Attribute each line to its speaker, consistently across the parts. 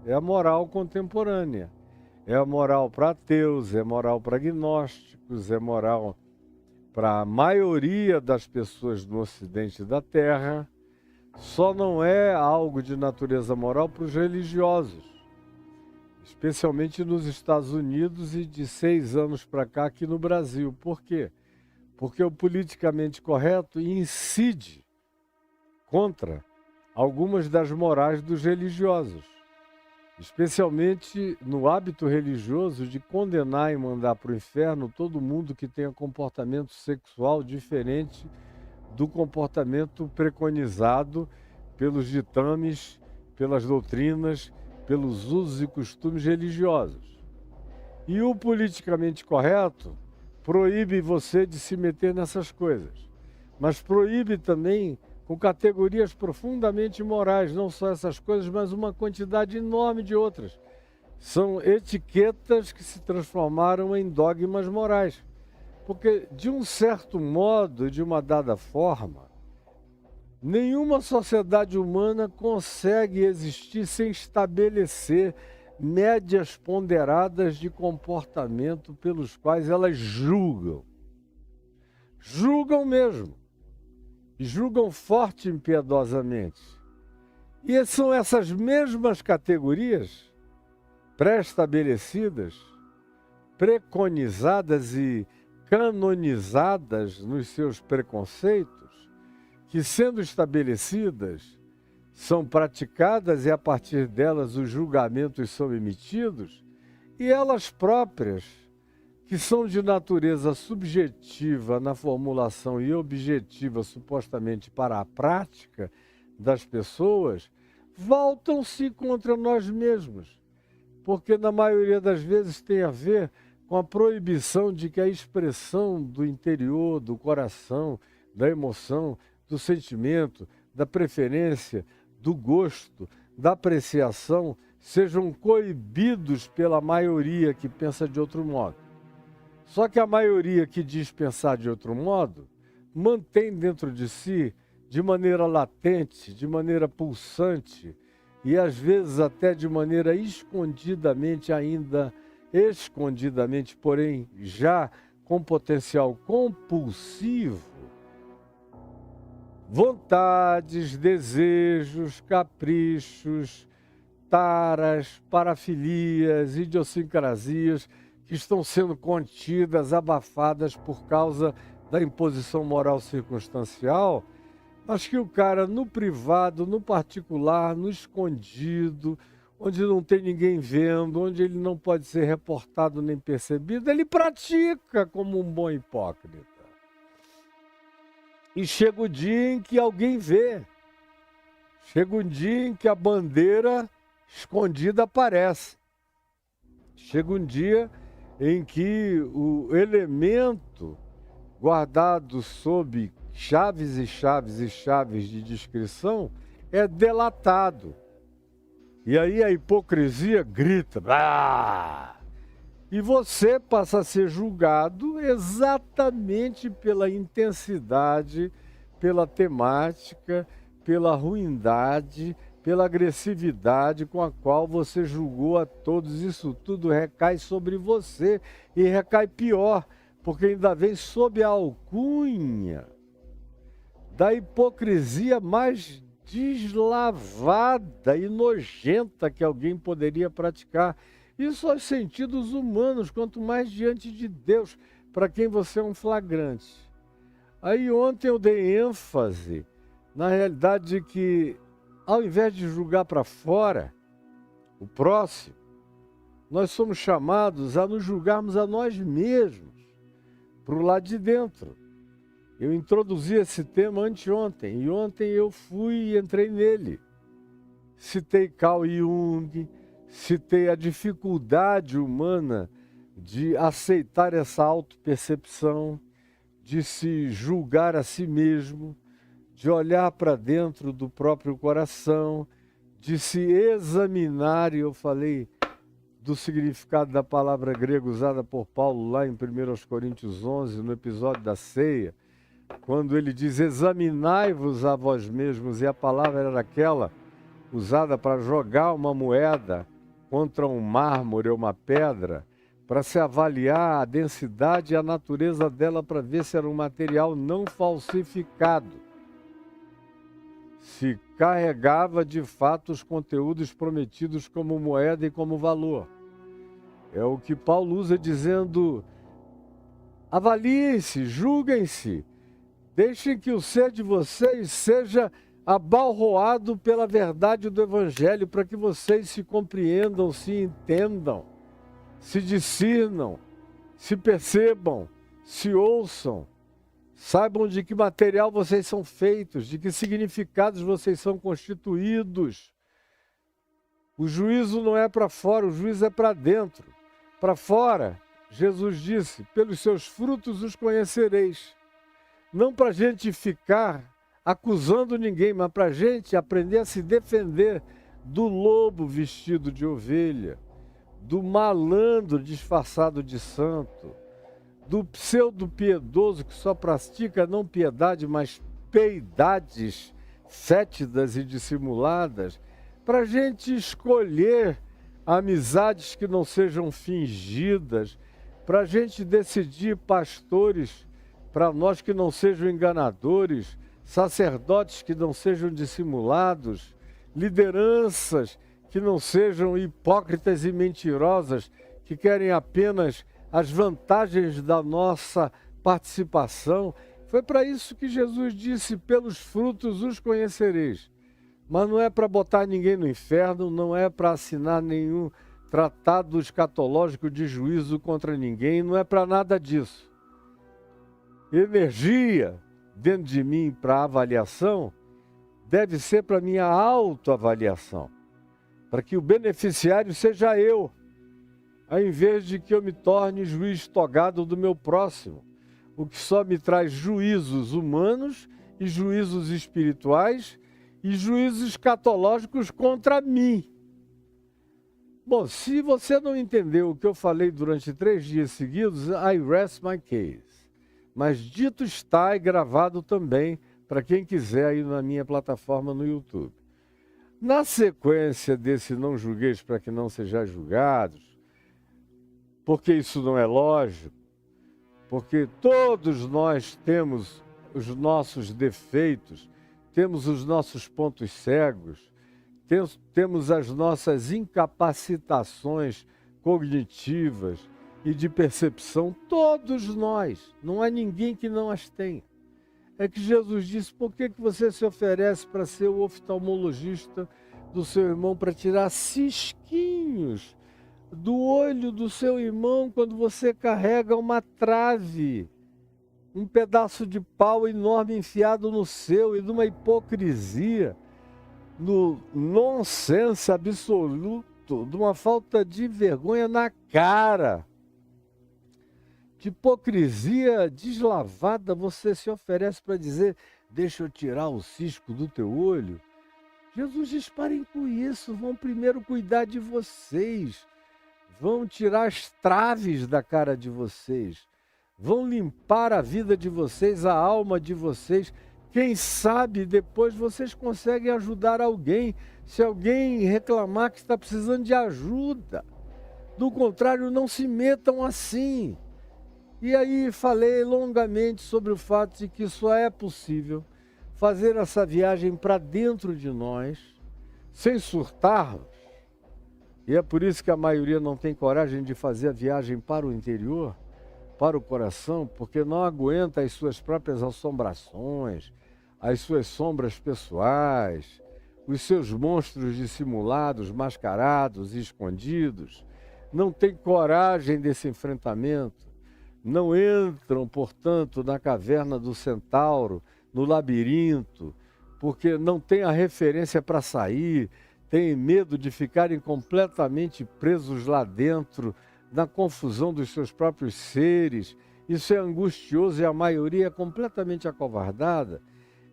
Speaker 1: é a moral contemporânea. É a moral para ateus, é moral para agnósticos, é moral para a maioria das pessoas no ocidente da Terra. Só não é algo de natureza moral para os religiosos, especialmente nos Estados Unidos e de 6 anos para cá aqui no Brasil. Por quê? Porque o politicamente correto incide contra algumas das morais dos religiosos, especialmente no hábito religioso de condenar e mandar para o inferno todo mundo que tenha comportamento sexual diferente do comportamento preconizado pelos ditames, pelas doutrinas, pelos usos e costumes religiosos. E o politicamente correto proíbe você de se meter nessas coisas, mas proíbe também com categorias profundamente morais, não só essas coisas, mas uma quantidade enorme de outras. São etiquetas que se transformaram em dogmas morais. Porque, de um certo modo, de uma dada forma, nenhuma sociedade humana consegue existir sem estabelecer médias ponderadas de comportamento pelos quais elas julgam. Julgam mesmo. E julgam forte e impiedosamente. E são essas mesmas categorias pré-estabelecidas, preconizadas e canonizadas nos seus preconceitos, que, sendo estabelecidas, são praticadas e a partir delas os julgamentos são emitidos, e elas próprias, que são de natureza subjetiva na formulação e objetiva supostamente para a prática das pessoas, voltam-se contra nós mesmos, porque na maioria das vezes tem a ver com a proibição de que a expressão do interior, do coração, da emoção, do sentimento, da preferência, do gosto, da apreciação, sejam coibidos pela maioria que pensa de outro modo. Só que a maioria que diz pensar de outro modo, mantém dentro de si, de maneira latente, de maneira pulsante, e às vezes até de maneira escondidamente, porém já com potencial compulsivo, vontades, desejos, caprichos, taras, parafilias, idiosincrasias que estão sendo contidas, abafadas por causa da imposição moral circunstancial, mas que o cara no privado, no particular, no escondido, onde não tem ninguém vendo, onde ele não pode ser reportado nem percebido, ele pratica como um bom hipócrita. E chega o dia em que alguém vê. Chega um dia em que a bandeira escondida aparece. Chega um dia em que o elemento guardado sob chaves e chaves e chaves de discrição é delatado. E aí a hipocrisia grita. Ah! E você passa a ser julgado exatamente pela intensidade, pela temática, pela ruindade, pela agressividade com a qual você julgou a todos. Isso tudo recai sobre você e recai pior, porque ainda vem sob a alcunha da hipocrisia mais deslavada e nojenta que alguém poderia praticar. Isso aos sentidos humanos, quanto mais diante de Deus, para quem você é um flagrante. Aí ontem eu dei ênfase na realidade de que, ao invés de julgar para fora o próximo, nós somos chamados a nos julgarmos a nós mesmos, para o lado de dentro. Eu introduzi esse tema anteontem, e ontem eu fui e entrei nele. Citei Carl Jung, citei a dificuldade humana de aceitar essa autopercepção, de se julgar a si mesmo, de olhar para dentro do próprio coração, de se examinar, e eu falei do significado da palavra grega usada por Paulo lá em 1 Coríntios 11, no episódio da ceia, quando ele diz, examinai-vos a vós mesmos, e a palavra era aquela usada para jogar uma moeda contra um mármore ou uma pedra, para se avaliar a densidade e a natureza dela para ver se era um material não falsificado. Se carregava de fato os conteúdos prometidos como moeda e como valor. É o que Paulo usa dizendo: avaliem-se, julguem-se, deixem que o ser de vocês seja abalroado pela verdade do Evangelho, para que vocês se compreendam, se entendam, se discernam, se percebam, se ouçam, saibam de que material vocês são feitos, de que significados vocês são constituídos. O juízo não é para fora, o juízo é para dentro. Para fora, Jesus disse, pelos seus frutos os conhecereis. Não para a gente ficar acusando ninguém, mas para a gente aprender a se defender do lobo vestido de ovelha, do malandro disfarçado de santo, do pseudo-piedoso que só pratica não piedade, mas peidades fétidas e dissimuladas, para a gente escolher amizades que não sejam fingidas, para a gente decidir pastores para nós que não sejam enganadores, sacerdotes que não sejam dissimulados, lideranças que não sejam hipócritas e mentirosas, que querem apenas as vantagens da nossa participação. Foi para isso que Jesus disse, pelos frutos os conhecereis. Mas não é para botar ninguém no inferno, não é para assinar nenhum tratado escatológico de juízo contra ninguém, não é para nada disso. Energia dentro de mim para avaliação deve ser para minha autoavaliação, para que o beneficiário seja eu, ao invés de que eu me torne juiz togado do meu próximo, o que só me traz juízos humanos e juízos espirituais e juízos escatológicos contra mim. Bom, se você não entendeu o que eu falei durante 3 dias seguidos, I rest my case. Mas dito está e gravado também, para quem quiser aí na minha plataforma no YouTube. Na sequência desse não julgueis para que não sejais julgados, porque isso não é lógico, porque todos nós temos os nossos defeitos, temos os nossos pontos cegos, temos as nossas incapacitações cognitivas e de percepção, todos nós, não há ninguém que não as tenha. É que Jesus disse, por que você se oferece para ser o oftalmologista do seu irmão, para tirar cisquinhos do olho do seu irmão quando você carrega uma trave, um pedaço de pau enorme enfiado no seu, e de uma hipocrisia, no nonsense absoluto, de uma falta de vergonha na cara, de hipocrisia deslavada, você se oferece para dizer, deixa eu tirar o cisco do teu olho. Jesus diz, parem com isso, vão primeiro cuidar de vocês, vão tirar as traves da cara de vocês, vão limpar a vida de vocês, a alma de vocês. Quem sabe depois vocês conseguem ajudar alguém, se alguém reclamar que está precisando de ajuda. Do contrário, não se metam assim. E aí falei longamente sobre o fato de que só é possível fazer essa viagem para dentro de nós, sem surtarmos. E é por isso que a maioria não tem coragem de fazer a viagem para o interior, para o coração, porque não aguenta as suas próprias assombrações, as suas sombras pessoais, os seus monstros dissimulados, mascarados e escondidos. Não tem coragem desse enfrentamento. Não entram, portanto, na caverna do centauro, no labirinto, porque não tem a referência para sair, têm medo de ficarem completamente presos lá dentro, na confusão dos seus próprios seres. Isso é angustioso e a maioria é completamente acovardada.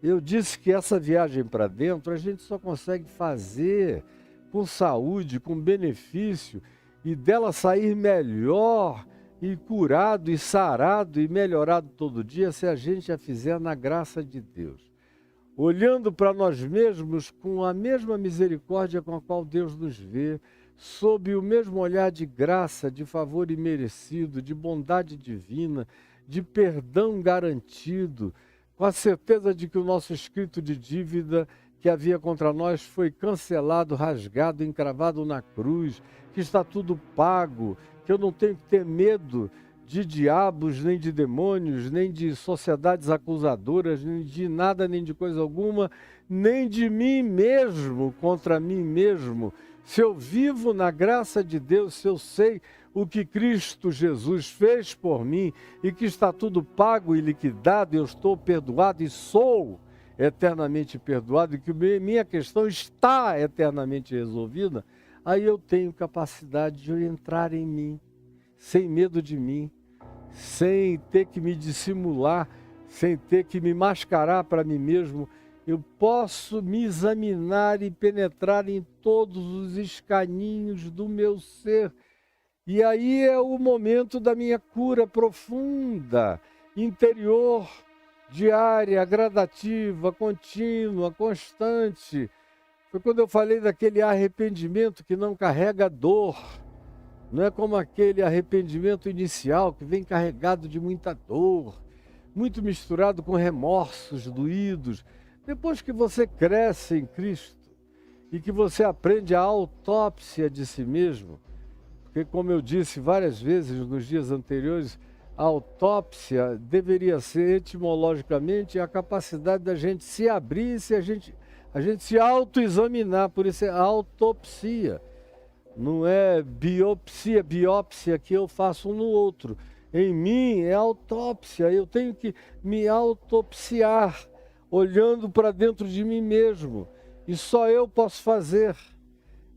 Speaker 1: Eu disse que essa viagem para dentro a gente só consegue fazer com saúde, com benefício, e dela sair melhor e curado e sarado e melhorado todo dia se a gente a fizer na graça de Deus. olhando para nós mesmos com a mesma misericórdia com a qual Deus nos vê, sob o mesmo olhar de graça, de favor imerecido, de bondade divina, de perdão garantido, com a certeza de que o nosso escrito de dívida que havia contra nós foi cancelado, rasgado, encravado na cruz, que está tudo pago, que eu não tenho que ter medo de diabos, nem de demônios, nem de sociedades acusadoras, nem de nada, nem de coisa alguma, nem de mim mesmo, contra mim mesmo. Se eu vivo na graça de Deus, se eu sei o que Cristo Jesus fez por mim e que está tudo pago e liquidado, eu estou perdoado e sou eternamente perdoado e que minha questão está eternamente resolvida, aí eu tenho capacidade de entrar em mim, sem medo de mim, sem ter que me dissimular, sem ter que me mascarar para mim mesmo. Eu posso me examinar e penetrar em todos os escaninhos do meu ser. E aí é o momento da minha cura profunda, interior, diária, gradativa, contínua, constante. Foi quando eu falei daquele arrependimento que não carrega dor. Não é como aquele arrependimento inicial que vem carregado de muita dor, muito misturado com remorsos doídos. Depois que você cresce em Cristo e que você aprende a autópsia de si mesmo, porque, como eu disse várias vezes nos dias anteriores, a autópsia deveria ser etimologicamente a capacidade da gente se abrir, a gente se autoexaminar, por isso é autopsia. Não é biópsia que eu faço um no outro. Em mim é autópsia, eu tenho que me autopsiar, olhando para dentro de mim mesmo. E só eu posso fazer.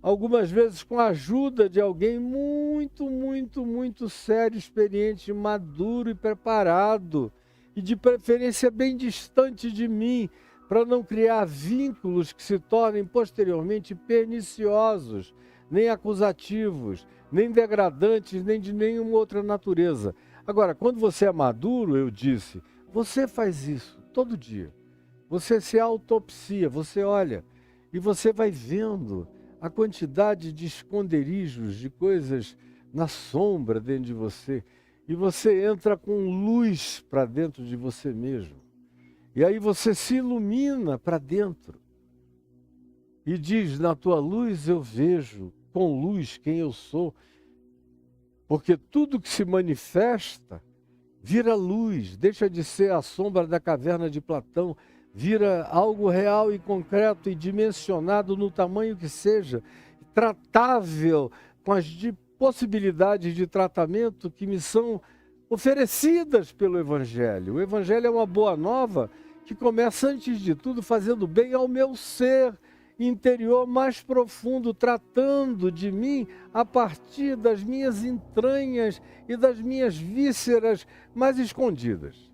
Speaker 1: Algumas vezes com a ajuda de alguém muito sério, experiente, maduro e preparado. E de preferência bem distante de mim, para não criar vínculos que se tornem posteriormente perniciosos, nem acusativos, nem degradantes, nem de nenhuma outra natureza. Agora, quando você é maduro, eu disse, você faz isso todo dia. Você se autopsia, você olha e você vai vendo a quantidade de esconderijos, de coisas na sombra dentro de você. E você entra com luz para dentro de você mesmo. E aí você se ilumina para dentro. E diz, na tua luz eu vejo com luz quem eu sou. Porque tudo que se manifesta vira luz, deixa de ser a sombra da caverna de Platão, vira algo real e concreto e dimensionado no tamanho que seja, tratável com as possibilidades de tratamento que me são oferecidas pelo Evangelho. O Evangelho é uma boa nova que começa, antes de tudo, fazendo bem ao meu ser interior mais profundo, tratando de mim a partir das minhas entranhas e das minhas vísceras mais escondidas.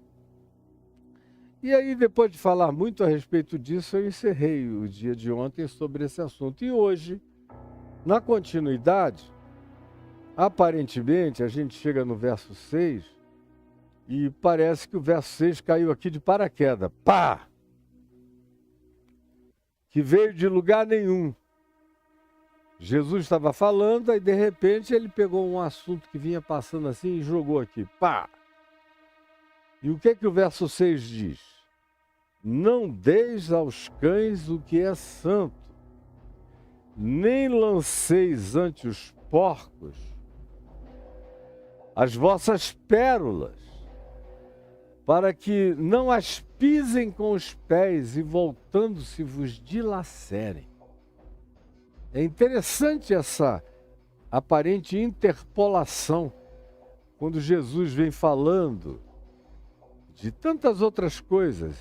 Speaker 1: E aí, depois de falar muito a respeito disso, eu encerrei o dia de ontem sobre esse assunto. E hoje, na continuidade, aparentemente, a gente chega no verso 6 e parece que o verso 6 caiu aqui de paraquedas. Pá! Que veio de lugar nenhum. Jesus estava falando, aí de repente ele pegou um assunto que vinha passando assim e jogou aqui. Pá! E o que o verso 6 diz? Não deis aos cães o que é santo, nem lanceis ante os porcos as vossas pérolas, para que não as pisem com os pés e voltando-se vos dilacerem. É interessante essa aparente interpolação, quando Jesus vem falando de tantas outras coisas.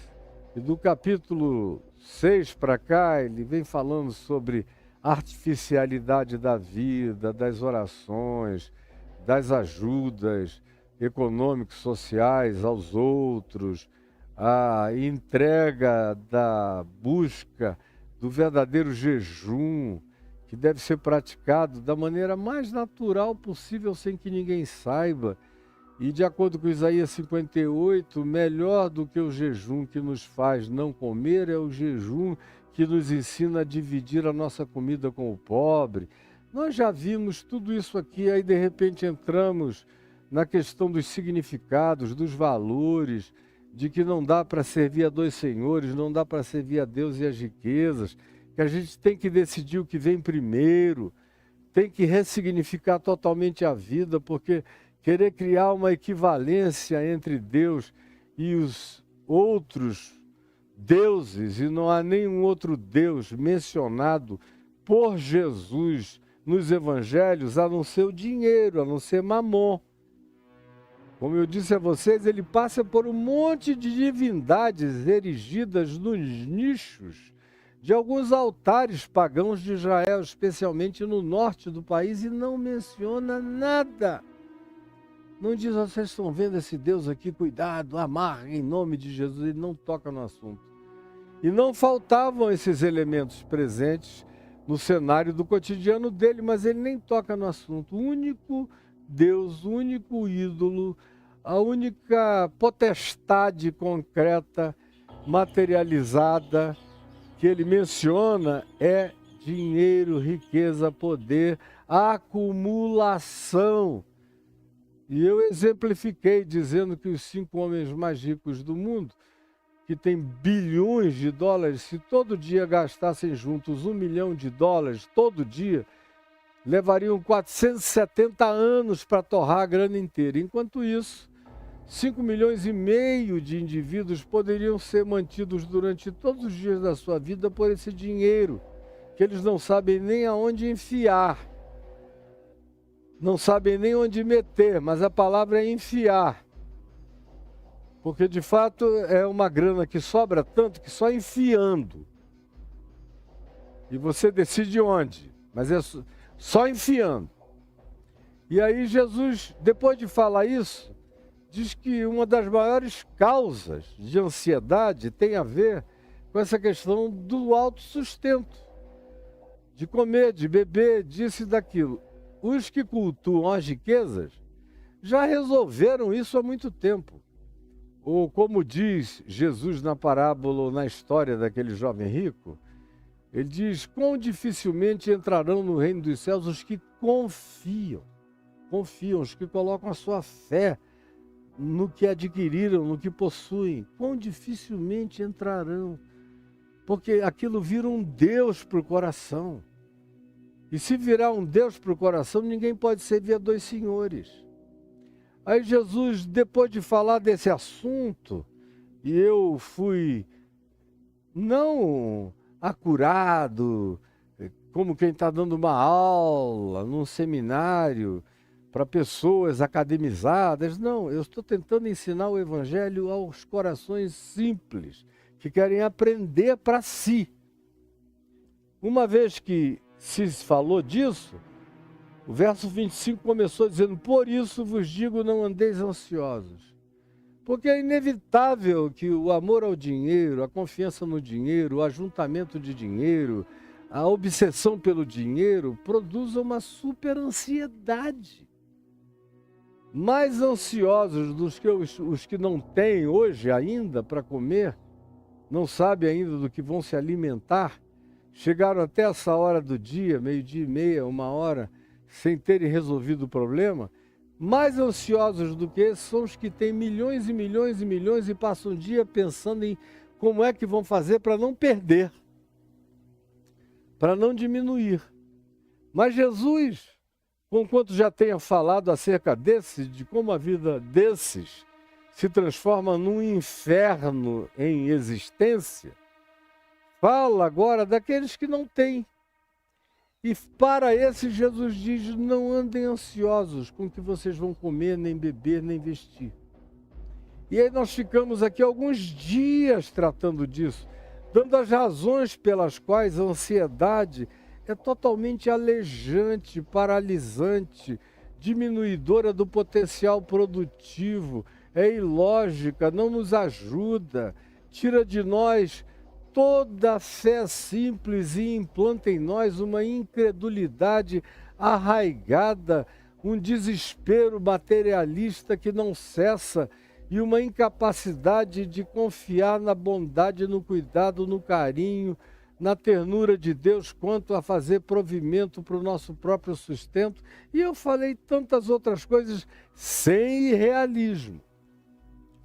Speaker 1: E do capítulo 6 para cá, ele vem falando sobre a artificialidade da vida, das orações, das ajudas econômicos, sociais aos outros, a entrega da busca do verdadeiro jejum, que deve ser praticado da maneira mais natural possível, sem que ninguém saiba. E de acordo com Isaías 58, melhor do que o jejum que nos faz não comer é o jejum que nos ensina a dividir a nossa comida com o pobre. Nós já vimos tudo isso aqui, aí de repente entramos na questão dos significados, dos valores, de que não dá para servir a dois senhores, não dá para servir a Deus e as riquezas, que a gente tem que decidir o que vem primeiro, tem que ressignificar totalmente a vida, porque querer criar uma equivalência entre Deus e os outros deuses, e não há nenhum outro Deus mencionado por Jesus nos evangelhos, a não ser o dinheiro, a não ser Mamon. Como eu disse a vocês, ele passa por um monte de divindades erigidas nos nichos de alguns altares pagãos de Israel, especialmente no norte do país, e não menciona nada. Não diz, vocês estão vendo esse Deus aqui, cuidado, amarre em nome de Jesus, ele não toca no assunto. E não faltavam esses elementos presentes no cenário do cotidiano dele, mas ele nem toca no assunto. O único Deus, o único ídolo, a única potestade concreta, materializada, que ele menciona é dinheiro, riqueza, poder, acumulação. E eu exemplifiquei dizendo que os 5 homens mais ricos do mundo, que têm bilhões de dólares, se todo dia gastassem juntos $1 milhão todo dia, levariam 470 anos para torrar a grana inteira. Enquanto isso, 5,5 milhões de indivíduos poderiam ser mantidos durante todos os dias da sua vida por esse dinheiro, que eles não sabem nem aonde enfiar, não sabem nem onde meter, mas a palavra é enfiar. Porque, de fato, é uma grana que sobra tanto que só enfiando. E você decide onde, mas é só enfiando. E aí Jesus, depois de falar isso, diz que uma das maiores causas de ansiedade tem a ver com essa questão do autossustento, de comer, de beber, disso e daquilo. Os que cultuam as riquezas já resolveram isso há muito tempo. Ou como diz Jesus na parábola ou na história daquele jovem rico, ele diz, quão dificilmente entrarão no reino dos céus os que confiam, os que colocam a sua fé no que adquiriram, no que possuem, quão dificilmente entrarão, porque aquilo vira um Deus para o coração. E se virar um Deus para o coração, ninguém pode servir a dois senhores. Aí Jesus, depois de falar desse assunto, e eu fui não acurado, como quem está dando uma aula num seminário para pessoas academizadas, não, eu estou tentando ensinar o Evangelho aos corações simples, que querem aprender para si. Uma vez que se falou disso, o verso 25 começou dizendo, por isso vos digo, não andeis ansiosos. Porque é inevitável que o amor ao dinheiro, a confiança no dinheiro, o ajuntamento de dinheiro, a obsessão pelo dinheiro, produza uma super ansiedade. Mais ansiosos dos que os que não têm hoje ainda para comer, não sabem ainda do que vão se alimentar, chegaram até essa hora do dia, 12:30, 1h, sem terem resolvido o problema, mais ansiosos do que esses são os que têm milhões e milhões e milhões e passam o dia pensando em como é que vão fazer para não perder, para não diminuir. Mas Jesus, conquanto já tenha falado acerca desses, de como a vida desses se transforma num inferno em existência, fala agora daqueles que não têm. E para esses, Jesus diz, não andem ansiosos com o que vocês vão comer, nem beber, nem vestir. E aí nós ficamos aqui alguns dias tratando disso, dando as razões pelas quais a ansiedade é totalmente alejante, paralisante, diminuidora do potencial produtivo, é ilógica, não nos ajuda, tira de nós toda a fé simples e implanta em nós uma incredulidade arraigada, um desespero materialista que não cessa e uma incapacidade de confiar na bondade, no cuidado, no carinho, na ternura de Deus quanto a fazer provimento para o nosso próprio sustento. E eu falei tantas outras coisas sem irrealismo,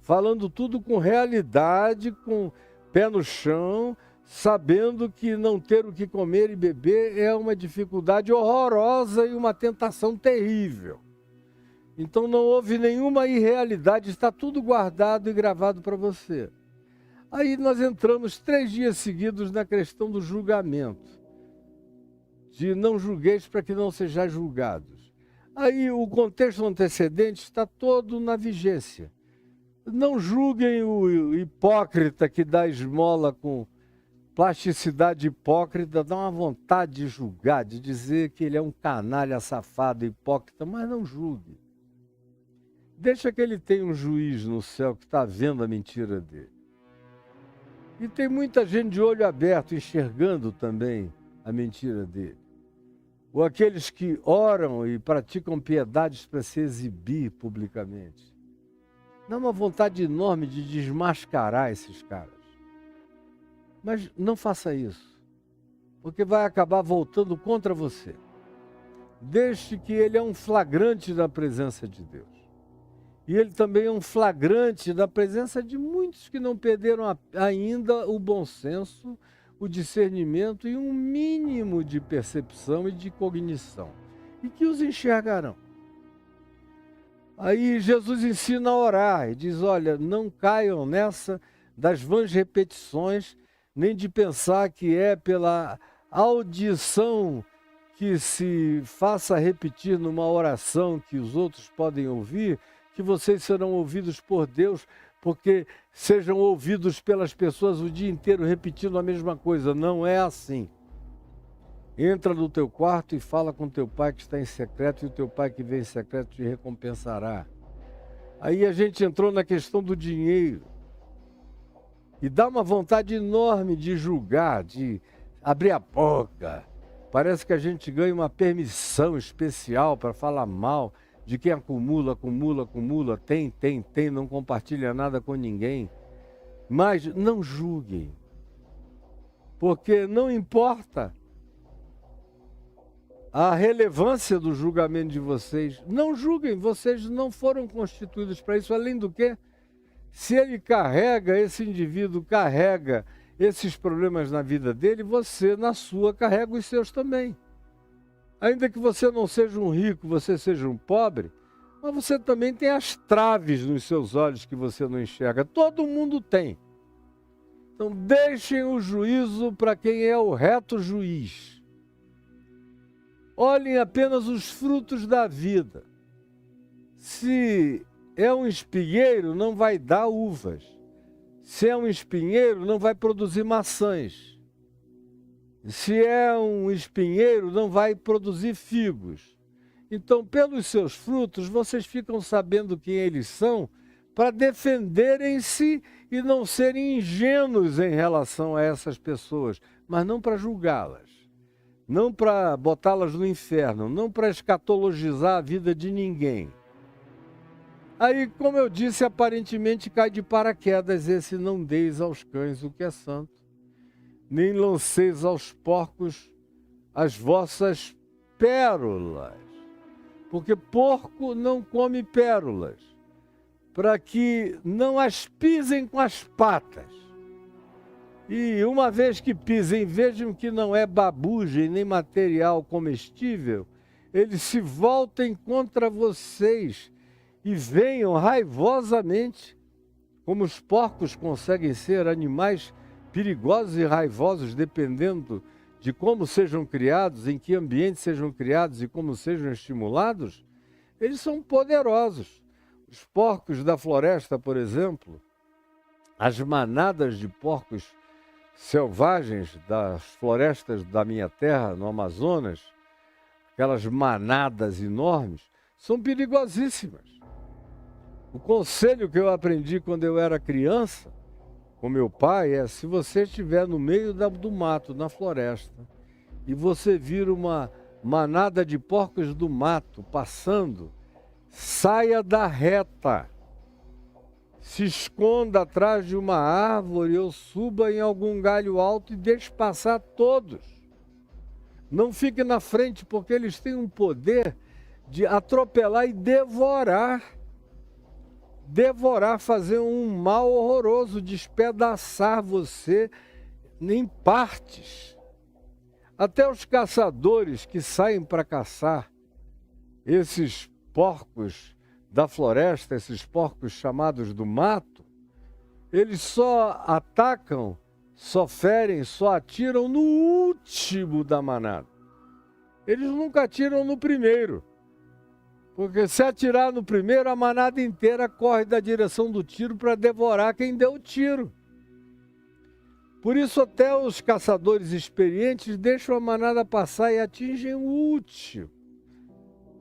Speaker 1: falando tudo com realidade, com pé no chão, sabendo que não ter o que comer e beber é uma dificuldade horrorosa e uma tentação terrível. Então não houve nenhuma irrealidade, está tudo guardado e gravado para você. Aí nós entramos 3 dias seguidos na questão do julgamento, de não julgueis para que não sejais julgados. Aí o contexto antecedente está todo na vigência. Não julguem o hipócrita que dá esmola com plasticidade hipócrita, dá uma vontade de julgar, de dizer que ele é um canalha, safado, hipócrita, mas não julgue. Deixa que ele tenha um juiz no céu que está vendo a mentira dele. E tem muita gente de olho aberto, enxergando também a mentira dele. Ou aqueles que oram e praticam piedades para se exibir publicamente. Dá uma vontade enorme de desmascarar esses caras. Mas não faça isso, porque vai acabar voltando contra você. Deixe que ele é um flagrante da presença de Deus. E ele também é um flagrante da presença de muitos que não perderam ainda o bom senso, o discernimento e um mínimo de percepção e de cognição. E que os enxergarão. Aí Jesus ensina a orar e diz, olha, não caiam nessa das vãs repetições, nem de pensar que é pela audição que se faça repetir numa oração que os outros podem ouvir, que vocês serão ouvidos por Deus, porque sejam ouvidos pelas pessoas o dia inteiro repetindo a mesma coisa. Não é assim. Entra no teu quarto e fala com teu pai que está em secreto, e o teu pai que vem em secreto te recompensará. Aí a gente entrou na questão do dinheiro. E dá uma vontade enorme de julgar, de abrir a boca. Parece que a gente ganha uma permissão especial para falar mal de quem acumula, tem, não compartilha nada com ninguém. Mas não julguem, porque não importa a relevância do julgamento de vocês. Não julguem, vocês não foram constituídos para isso. Além do que, se ele carrega, esse indivíduo carrega esses problemas na vida dele, você, na sua, carrega os seus também. Ainda que você não seja um rico, você seja um pobre, mas você também tem as traves nos seus olhos que você não enxerga. Todo mundo tem. Então deixem o juízo para quem é o reto juiz. Olhem apenas os frutos da vida. Se é um espinheiro, não vai dar uvas. Se é um espinheiro, não vai produzir maçãs. Se é um espinheiro, não vai produzir figos. Então, pelos seus frutos, vocês ficam sabendo quem eles são para defenderem-se e não serem ingênuos em relação a essas pessoas, mas não para julgá-las, não para botá-las no inferno, não para escatologizar a vida de ninguém. Aí, como eu disse, aparentemente cai de paraquedas esse não deis aos cães o que é santo, nem lanceis aos porcos as vossas pérolas, porque porco não come pérolas, para que não as pisem com as patas. E uma vez que pisem, vejam que não é babugem nem material comestível, eles se voltem contra vocês e venham raivosamente, como os porcos conseguem ser animais perigosos e raivosos, dependendo de como sejam criados, em que ambiente sejam criados e como sejam estimulados, eles são poderosos. Os porcos da floresta, por exemplo, as manadas de porcos selvagens das florestas da minha terra, no Amazonas, aquelas manadas enormes, são perigosíssimas. O conselho que eu aprendi quando eu era criança, com meu pai, é: se você estiver no meio do mato, na floresta, e você vir uma manada de porcos do mato passando, saia da reta, se esconda atrás de uma árvore ou suba em algum galho alto e deixe passar todos. Não fique na frente, porque eles têm um poder de atropelar e devorar. Devorar, fazer um mal horroroso, despedaçar você em partes. Até os caçadores que saem para caçar esses porcos da floresta, esses porcos chamados do mato, eles só atacam, só ferem, só atiram no último da manada. Eles nunca atiram no primeiro. Porque se atirar no primeiro, a manada inteira corre da direção do tiro para devorar quem deu o tiro. Por isso até os caçadores experientes deixam a manada passar e atingem o último.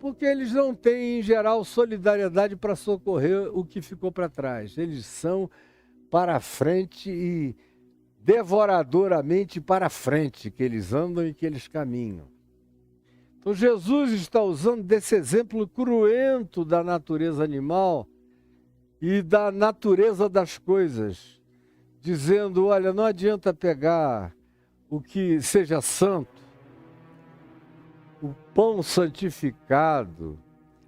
Speaker 1: Porque eles não têm, em geral, solidariedade para socorrer o que ficou para trás. Eles são para frente e devoradoramente para frente que eles andam e que eles caminham. Então Jesus está usando desse exemplo cruento da natureza animal e da natureza das coisas, dizendo, olha, não adianta pegar o que seja santo, o pão santificado,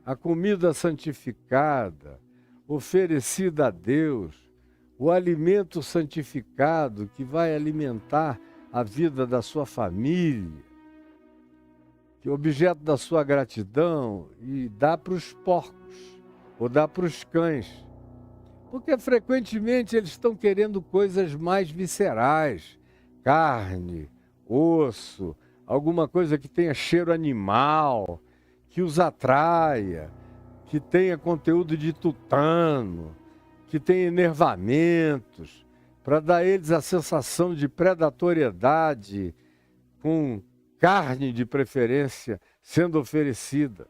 Speaker 1: a comida santificada, oferecida a Deus, o alimento santificado que vai alimentar a vida da sua família, que é objeto da sua gratidão, e dá para os porcos, ou dá para os cães. Porque frequentemente eles estão querendo coisas mais viscerais, carne, osso, alguma coisa que tenha cheiro animal, que os atraia, que tenha conteúdo de tutano, que tenha enervamentos, para dar a eles a sensação de predatoriedade, com carne de preferência sendo oferecida.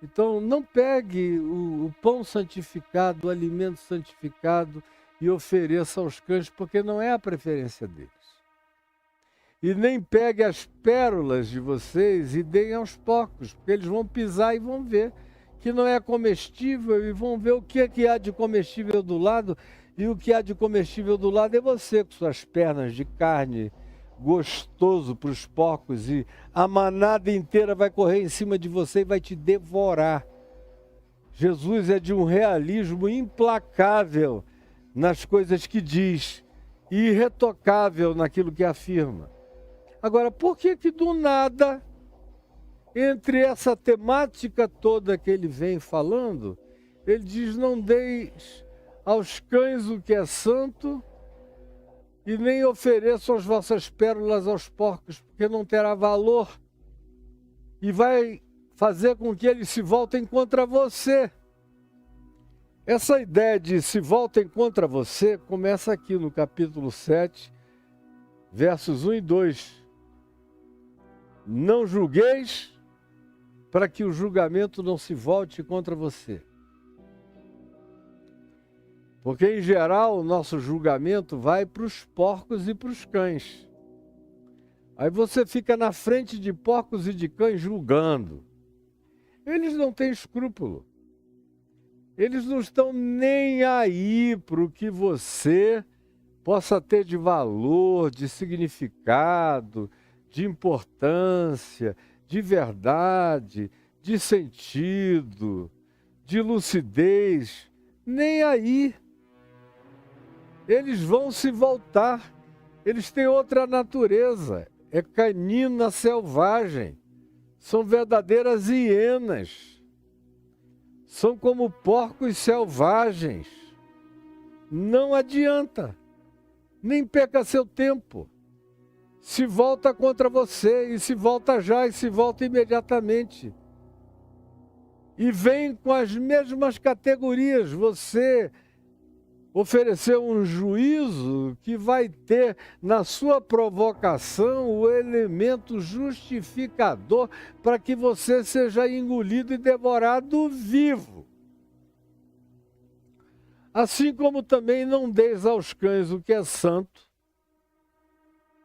Speaker 1: Então não pegue o pão santificado, o alimento santificado e ofereça aos cães, porque não é a preferência deles. E nem pegue as pérolas de vocês e deem aos porcos, porque eles vão pisar e vão ver que não é comestível e vão ver o que é que há de comestível do lado, e o que há de comestível do lado é você com suas pernas de carne gostoso para os porcos, e a manada inteira vai correr em cima de você e vai te devorar. Jesus é de um realismo implacável nas coisas que diz e irretocável naquilo que afirma. Agora, por que do nada, entre essa temática toda que ele vem falando, ele diz, não deis aos cães o que é santo, e nem ofereçam as vossas pérolas aos porcos, porque não terá valor. E vai fazer com que eles se voltem contra você. Essa ideia de se voltem contra você começa aqui no capítulo 7, versos 1 e 2. Não julgueis para que o julgamento não se volte contra você. Porque, em geral, o nosso julgamento vai para os porcos e para os cães. Aí você fica na frente de porcos e de cães julgando. Eles não têm escrúpulo. Eles não estão nem aí para o que você possa ter de valor, de significado, de importância, de verdade, de sentido, de lucidez. Nem aí. Eles vão se voltar, eles têm outra natureza, é canina selvagem, são verdadeiras hienas, são como porcos selvagens. Não adianta, nem perca seu tempo, se volta contra você, e se volta já, e se volta imediatamente. E vem com as mesmas categorias, você ofereceu um juízo que vai ter na sua provocação o elemento justificador para que você seja engolido e devorado vivo. Assim como também não deis aos cães o que é santo,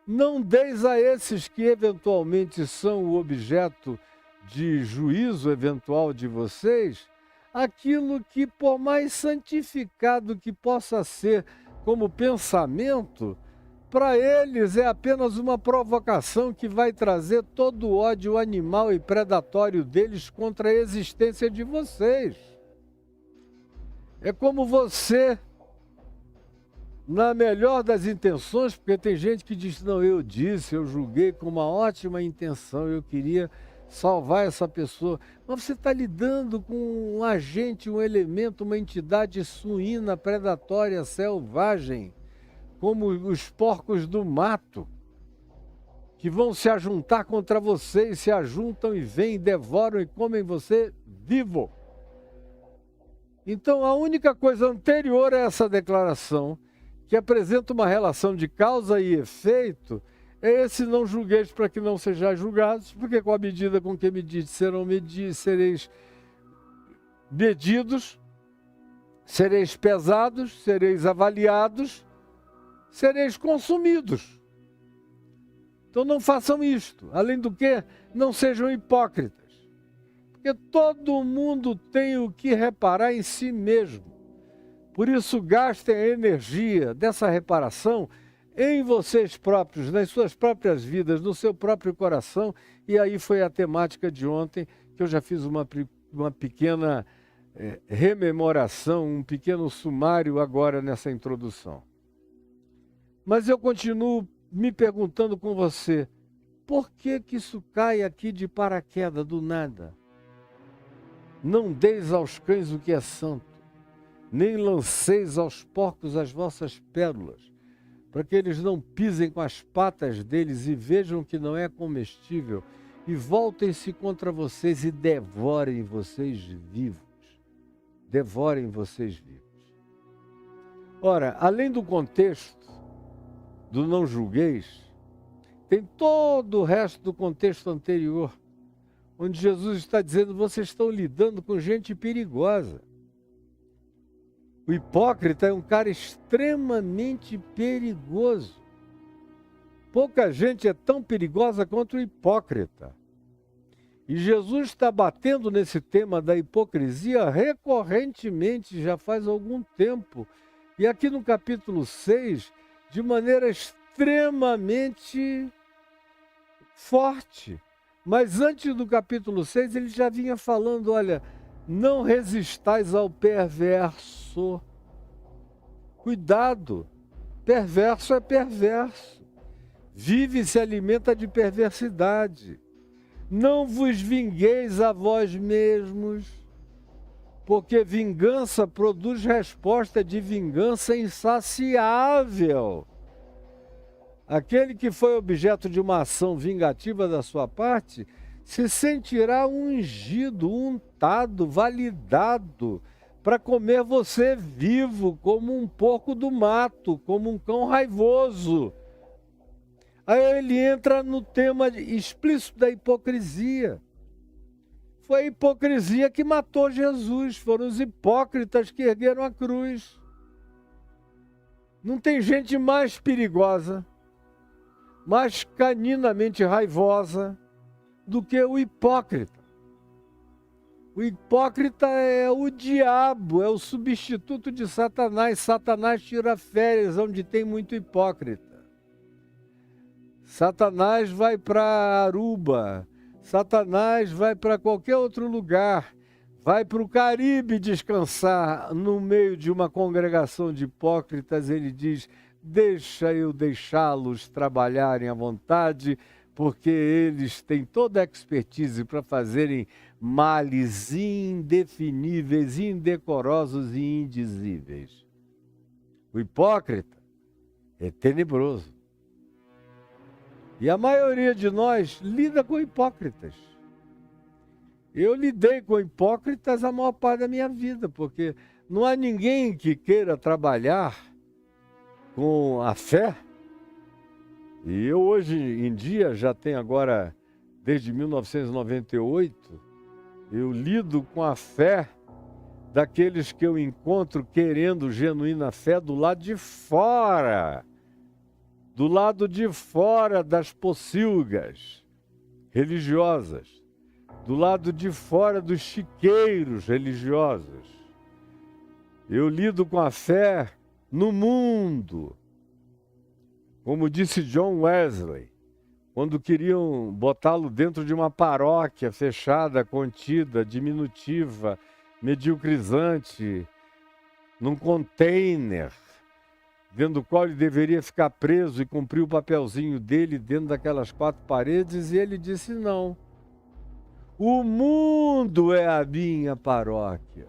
Speaker 1: Não deis a esses que eventualmente são o objeto de juízo eventual de vocês, aquilo que, por mais santificado que possa ser como pensamento, para eles é apenas uma provocação que vai trazer todo o ódio animal e predatório deles contra a existência de vocês. É como você, na melhor das intenções, porque tem gente que diz, não, eu julguei com uma ótima intenção, eu queria salvar essa pessoa. Mas você está lidando com um agente, um elemento, uma entidade suína, predatória, selvagem, como os porcos do mato, que vão se ajuntar contra você e se ajuntam e vêm, devoram e comem você vivo. Então, a única coisa anterior a essa declaração, que apresenta uma relação de causa e efeito, é esse não julgueis para que não sejais julgados, porque com a medida com que medides sereis medidos, sereis pesados, sereis avaliados, sereis consumidos. Então não façam isto. Além do que, não sejam hipócritas. Porque todo mundo tem o que reparar em si mesmo. Por isso, gastem a energia dessa reparação em vocês próprios, nas suas próprias vidas, no seu próprio coração. E aí foi a temática de ontem, que eu já fiz uma pequena rememoração, um pequeno sumário agora nessa introdução. Mas eu continuo me perguntando com você, por que isso cai aqui de paraquedas do nada? Não deis aos cães o que é santo, nem lanceis aos porcos as vossas pérolas, para que eles não pisem com as patas deles e vejam que não é comestível, e voltem-se contra vocês e devorem vocês vivos. Devorem vocês vivos. Ora, além do contexto do não julgueis, tem todo o resto do contexto anterior, onde Jesus está dizendo, vocês estão lidando com gente perigosa. O hipócrita é um cara extremamente perigoso. Pouca gente é tão perigosa quanto o hipócrita. E Jesus está batendo nesse tema da hipocrisia recorrentemente, já faz algum tempo. E aqui no capítulo 6, de maneira extremamente forte. Mas antes do capítulo 6, ele já vinha falando, olha, não resistais ao perverso. Cuidado, perverso é perverso. Vive e se alimenta de perversidade. Não vos vingueis a vós mesmos, porque vingança produz resposta de vingança insaciável. Aquele que foi objeto de uma ação vingativa da sua parte, se sentirá ungido, untado, validado, para comer você vivo, como um porco do mato, como um cão raivoso. Aí ele entra no tema explícito da hipocrisia. Foi a hipocrisia que matou Jesus, foram os hipócritas que ergueram a cruz. Não tem gente mais perigosa, mais caninamente raivosa do que o hipócrita. O hipócrita é o diabo, é o substituto de Satanás. Satanás tira férias onde tem muito hipócrita. Satanás vai para Aruba, Satanás vai para qualquer outro lugar, vai para o Caribe descansar no meio de uma congregação de hipócritas. Ele diz, deixa eu deixá-los trabalharem à vontade, porque eles têm toda a expertise para fazerem males indefiníveis, indecorosos e indizíveis. O hipócrita é tenebroso. E a maioria de nós lida com hipócritas. Eu lidei com hipócritas a maior parte da minha vida, porque não há ninguém que queira trabalhar com a fé. E eu hoje em dia já tenho agora, desde 1998, eu lido com a fé daqueles que eu encontro querendo genuína fé do lado de fora do lado de fora das pocilgas religiosas, do lado de fora dos chiqueiros religiosos. Eu lido com a fé no mundo. Como disse John Wesley, quando queriam botá-lo dentro de uma paróquia fechada, contida, diminutiva, mediocrizante, num container, dentro do qual ele deveria ficar preso e cumprir o papelzinho dele dentro daquelas 4 paredes, e ele disse não. O mundo é a minha paróquia.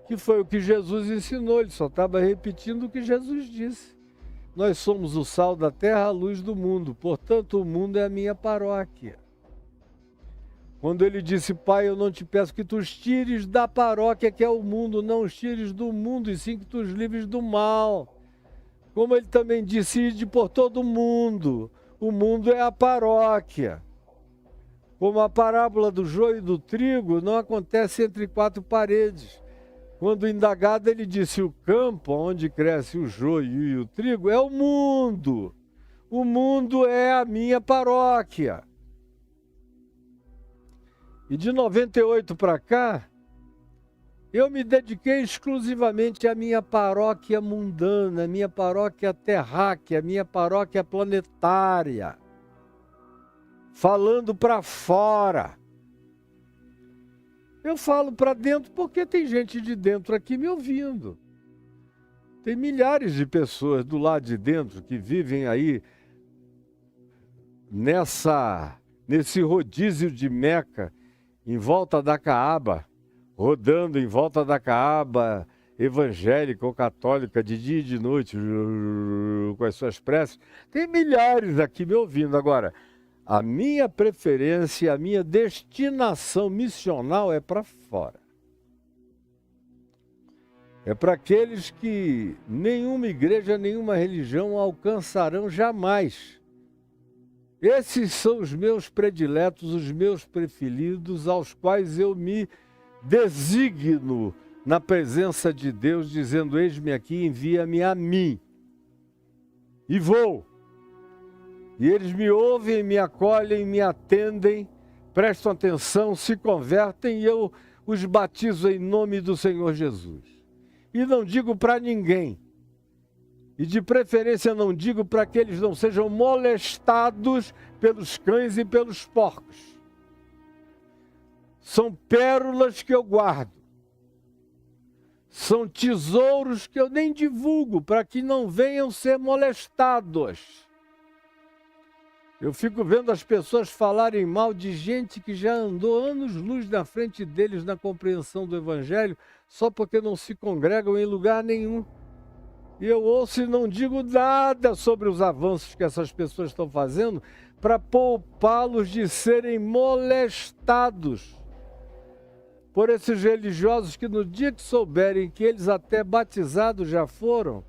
Speaker 1: Que foi o que Jesus ensinou, ele só estava repetindo o que Jesus disse. Nós somos o sal da terra, a luz do mundo, portanto o mundo é a minha paróquia. Quando ele disse, Pai, eu não te peço que tu os tires da paróquia que é o mundo, não os tires do mundo, e sim que tu os livres do mal. Como ele também disse, ide por todo o mundo é a paróquia. Como a parábola do joio e do trigo não acontece entre 4 paredes. Quando indagado, ele disse, o campo onde cresce o joio e o trigo é o mundo. O mundo é a minha paróquia. E de 98 para cá, eu me dediquei exclusivamente à minha paróquia mundana, à minha paróquia terráquea, à minha paróquia planetária. Falando para fora. Eu falo para dentro porque tem gente de dentro aqui me ouvindo. Tem milhares de pessoas do lado de dentro que vivem aí nesse rodízio de Meca, em volta da Caaba, rodando em volta da Caaba evangélica ou católica de dia e de noite, com as suas preces. Tem milhares aqui me ouvindo. Agora, a minha preferência, a minha destinação missional é para fora. É para aqueles que nenhuma igreja, nenhuma religião alcançarão jamais. Esses são os meus prediletos, os meus preferidos, aos quais eu me designo na presença de Deus, dizendo, eis-me aqui, envia-me a mim. E vou. E eles me ouvem, me acolhem, me atendem, prestam atenção, se convertem e eu os batizo em nome do Senhor Jesus. E não digo para ninguém. E de preferência não digo para que eles não sejam molestados pelos cães e pelos porcos. São pérolas que eu guardo. São tesouros que eu nem divulgo para que não venham ser molestados. Eu fico vendo as pessoas falarem mal de gente que já andou anos-luz na frente deles na compreensão do Evangelho, só porque não se congregam em lugar nenhum. E eu ouço e não digo nada sobre os avanços que essas pessoas estão fazendo para poupá-los de serem molestados por esses religiosos que no dia que souberem que eles até batizados já foram,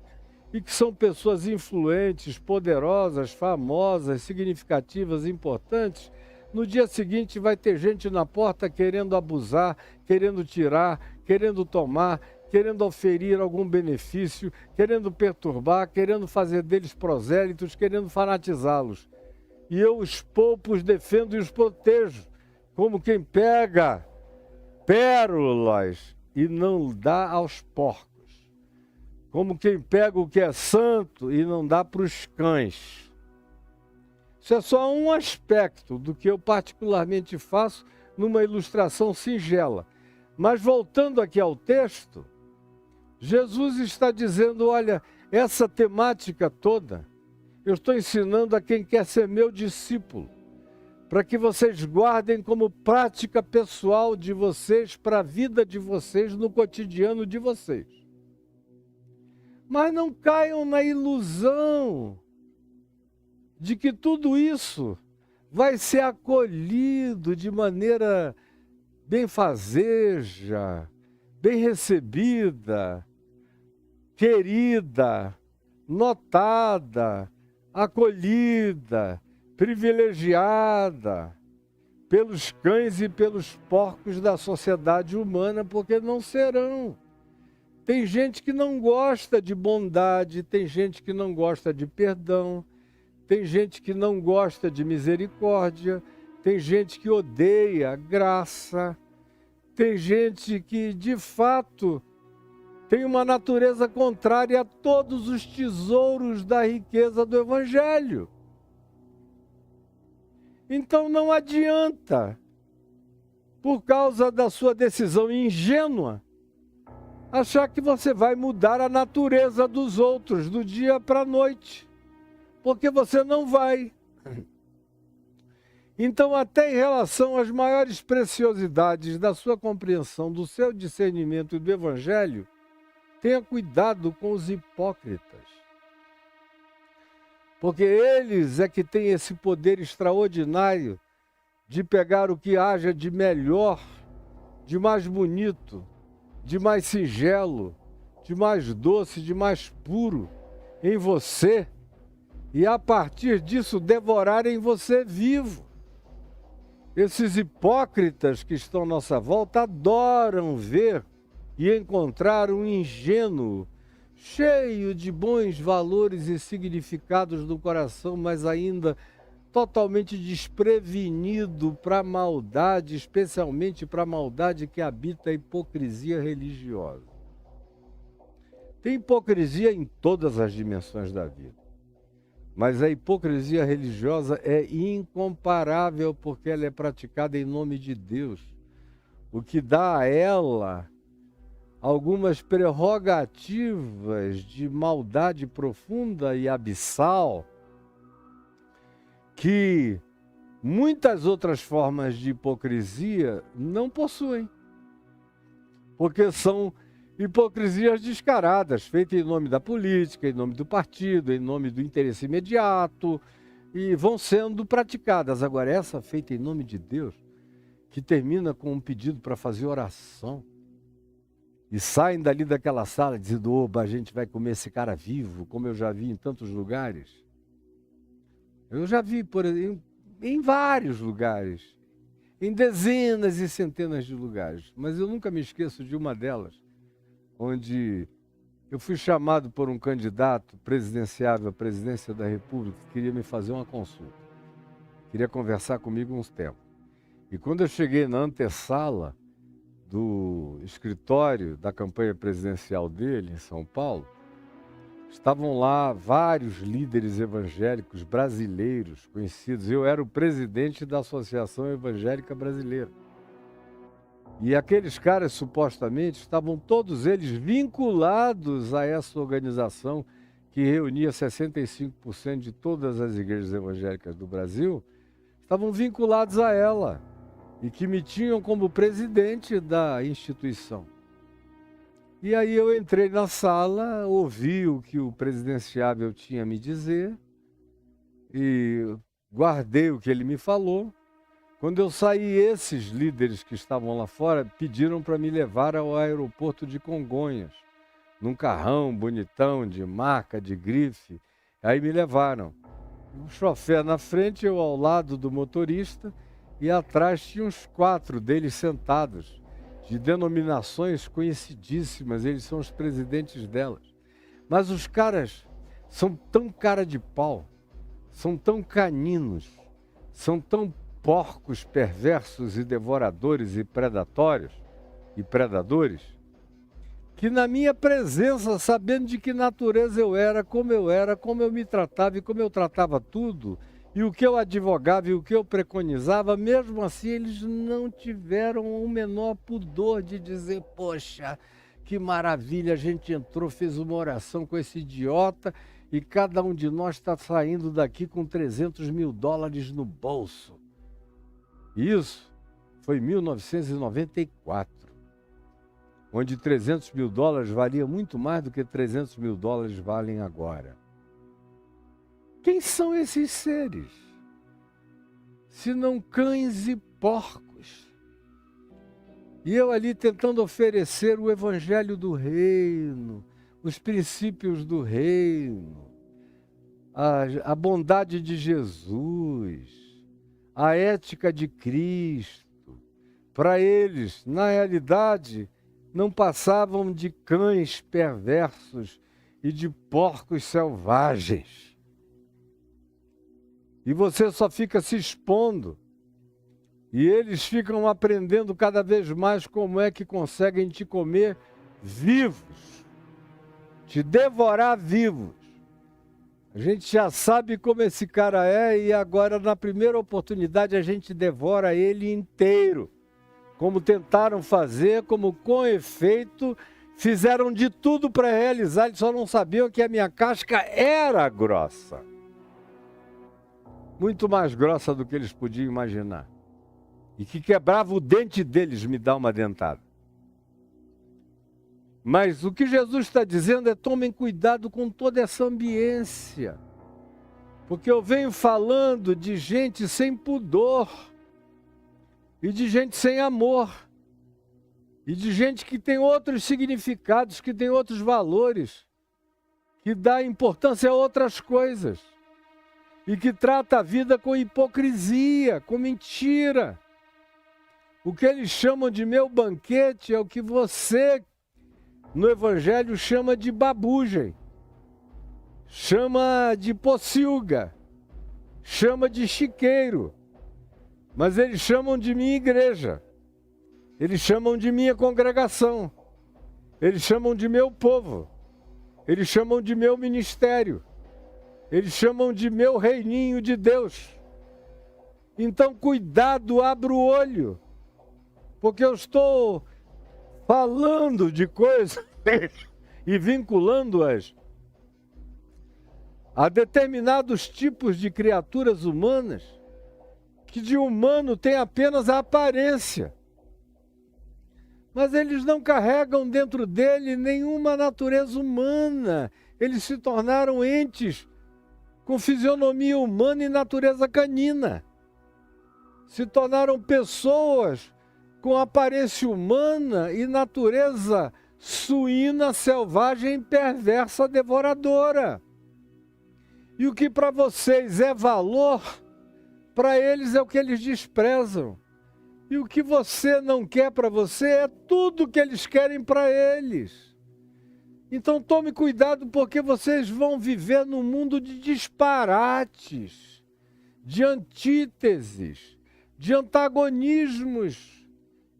Speaker 1: e que são pessoas influentes, poderosas, famosas, significativas, importantes, no dia seguinte vai ter gente na porta querendo abusar, querendo tirar, querendo tomar, querendo oferir algum benefício, querendo perturbar, querendo fazer deles prosélitos, querendo fanatizá-los. E eu os poupo, os defendo e os protejo, como quem pega pérolas e não dá aos porcos. Como quem pega o que é santo e não dá para os cães. Isso é só um aspecto do que eu particularmente faço numa ilustração singela. Mas voltando aqui ao texto, Jesus está dizendo, olha, essa temática toda, eu estou ensinando a quem quer ser meu discípulo, para que vocês guardem como prática pessoal de vocês, para a vida de vocês, no cotidiano de vocês. Mas não caiam na ilusão de que tudo isso vai ser acolhido de maneira benfazeja, bem recebida, querida, notada, acolhida, privilegiada pelos cães e pelos porcos da sociedade humana, porque não serão. Tem gente que não gosta de bondade, tem gente que não gosta de perdão, tem gente que não gosta de misericórdia, tem gente que odeia graça, tem gente que, de fato, tem uma natureza contrária a todos os tesouros da riqueza do Evangelho. Então não adianta, por causa da sua decisão ingênua, achar que você vai mudar a natureza dos outros do dia para a noite, porque você não vai. Então, até em relação às maiores preciosidades da sua compreensão, do seu discernimento e do Evangelho, tenha cuidado com os hipócritas. Porque eles é que têm esse poder extraordinário de pegar o que haja de melhor, de mais bonito, de mais singelo, de mais doce, de mais puro em você e a partir disso devorarem você vivo. Esses hipócritas que estão à nossa volta adoram ver e encontrar um ingênuo, cheio de bons valores e significados do coração, mas ainda totalmente desprevenido para a maldade, especialmente para a maldade que habita a hipocrisia religiosa. Tem hipocrisia em todas as dimensões da vida. Mas a hipocrisia religiosa é incomparável porque ela é praticada em nome de Deus, o que dá a ela algumas prerrogativas de maldade profunda e abissal que muitas outras formas de hipocrisia não possuem, porque são hipocrisias descaradas, feitas em nome da política, em nome do partido, em nome do interesse imediato, e vão sendo praticadas. Agora, essa feita em nome de Deus, que termina com um pedido para fazer oração, e saem dali daquela sala dizendo, oba, a gente vai comer esse cara vivo, como eu já vi em tantos lugares. Eu já vi, por exemplo, em vários lugares, em dezenas e centenas de lugares, mas eu nunca me esqueço de uma delas, onde eu fui chamado por um candidato presidenciável à presidência da República que queria me fazer uma consulta. Queria conversar comigo uns tempos. E quando eu cheguei na antessala do escritório da campanha presidencial dele, em São Paulo, estavam lá vários líderes evangélicos brasileiros conhecidos. Eu era o presidente da Associação Evangélica Brasileira. E aqueles caras, supostamente, estavam todos eles vinculados a essa organização que reunia 65% de todas as igrejas evangélicas do Brasil, estavam vinculados a ela e que me tinham como presidente da instituição. E aí eu entrei na sala, ouvi o que o presidenciável tinha a me dizer e guardei o que ele me falou. Quando eu saí, esses líderes que estavam lá fora pediram para me levar ao aeroporto de Congonhas, num carrão bonitão, de marca, de grife. Aí me levaram. Um chofé na frente, eu ao lado do motorista, e atrás tinha uns 4 deles sentados, de denominações conhecidíssimas, eles são os presidentes delas. Mas os caras são tão cara de pau, são tão caninos, são tão porcos perversos e devoradores e predadores, que na minha presença, sabendo de que natureza eu era, como eu me tratava e como eu tratava tudo, e o que eu advogava e o que eu preconizava, mesmo assim eles não tiveram o menor pudor de dizer, poxa, que maravilha, a gente entrou, fez uma oração com esse idiota e cada um de nós está saindo daqui com $300 mil no bolso. Isso foi em 1994, onde $300 mil valia muito mais do que $300 mil valem agora. Quem são esses seres? Se não cães e porcos. E eu ali tentando oferecer o evangelho do reino, os princípios do reino, a bondade de Jesus, a ética de Cristo. Para eles, na realidade, não passavam de cães perversos e de porcos selvagens. E você só fica se expondo. E eles ficam aprendendo cada vez mais como é que conseguem te comer vivos, te devorar vivos. A gente já sabe como esse cara é e agora, na primeira oportunidade, a gente devora ele inteiro. Como tentaram fazer, como com efeito, fizeram de tudo para realizar, eles só não sabiam que a minha casca era grossa. Muito mais grossa do que eles podiam imaginar. E que quebrava o dente deles me dar uma dentada. Mas o que Jesus está dizendo é: tomem cuidado com toda essa ambiência. Porque eu venho falando de gente sem pudor. E de gente sem amor. E de gente que tem outros significados, que tem outros valores. Que dá importância a outras coisas. E que trata a vida com hipocrisia, com mentira. O que eles chamam de meu banquete é o que você, no Evangelho, chama de babugem, chama de pocilga, chama de chiqueiro, mas eles chamam de minha igreja, eles chamam de minha congregação, eles chamam de meu povo, eles chamam de meu ministério, eles chamam de meu reininho de Deus. Então, cuidado, abra o olho, porque eu estou falando de coisas e vinculando-as a determinados tipos de criaturas humanas que de humano tem apenas a aparência. Mas eles não carregam dentro dele nenhuma natureza humana. Eles se tornaram entes com fisionomia humana e natureza canina. Se tornaram pessoas com aparência humana e natureza suína, selvagem, perversa, devoradora. E o que para vocês é valor, para eles é o que eles desprezam. E o que você não quer para você é tudo que eles querem para eles. Então tome cuidado, porque vocês vão viver num mundo de disparates, de antíteses, de antagonismos.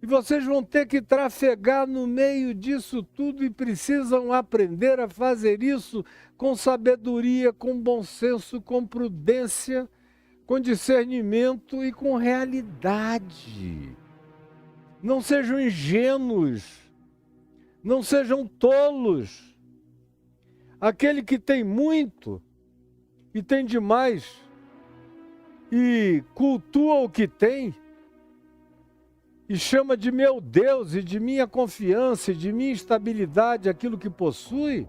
Speaker 1: E vocês vão ter que trafegar no meio disso tudo e precisam aprender a fazer isso com sabedoria, com bom senso, com prudência, com discernimento e com realidade. Não sejam ingênuos, não sejam tolos. Aquele que tem muito e tem demais e cultua o que tem, e chama de meu Deus e de minha confiança e de minha estabilidade aquilo que possui,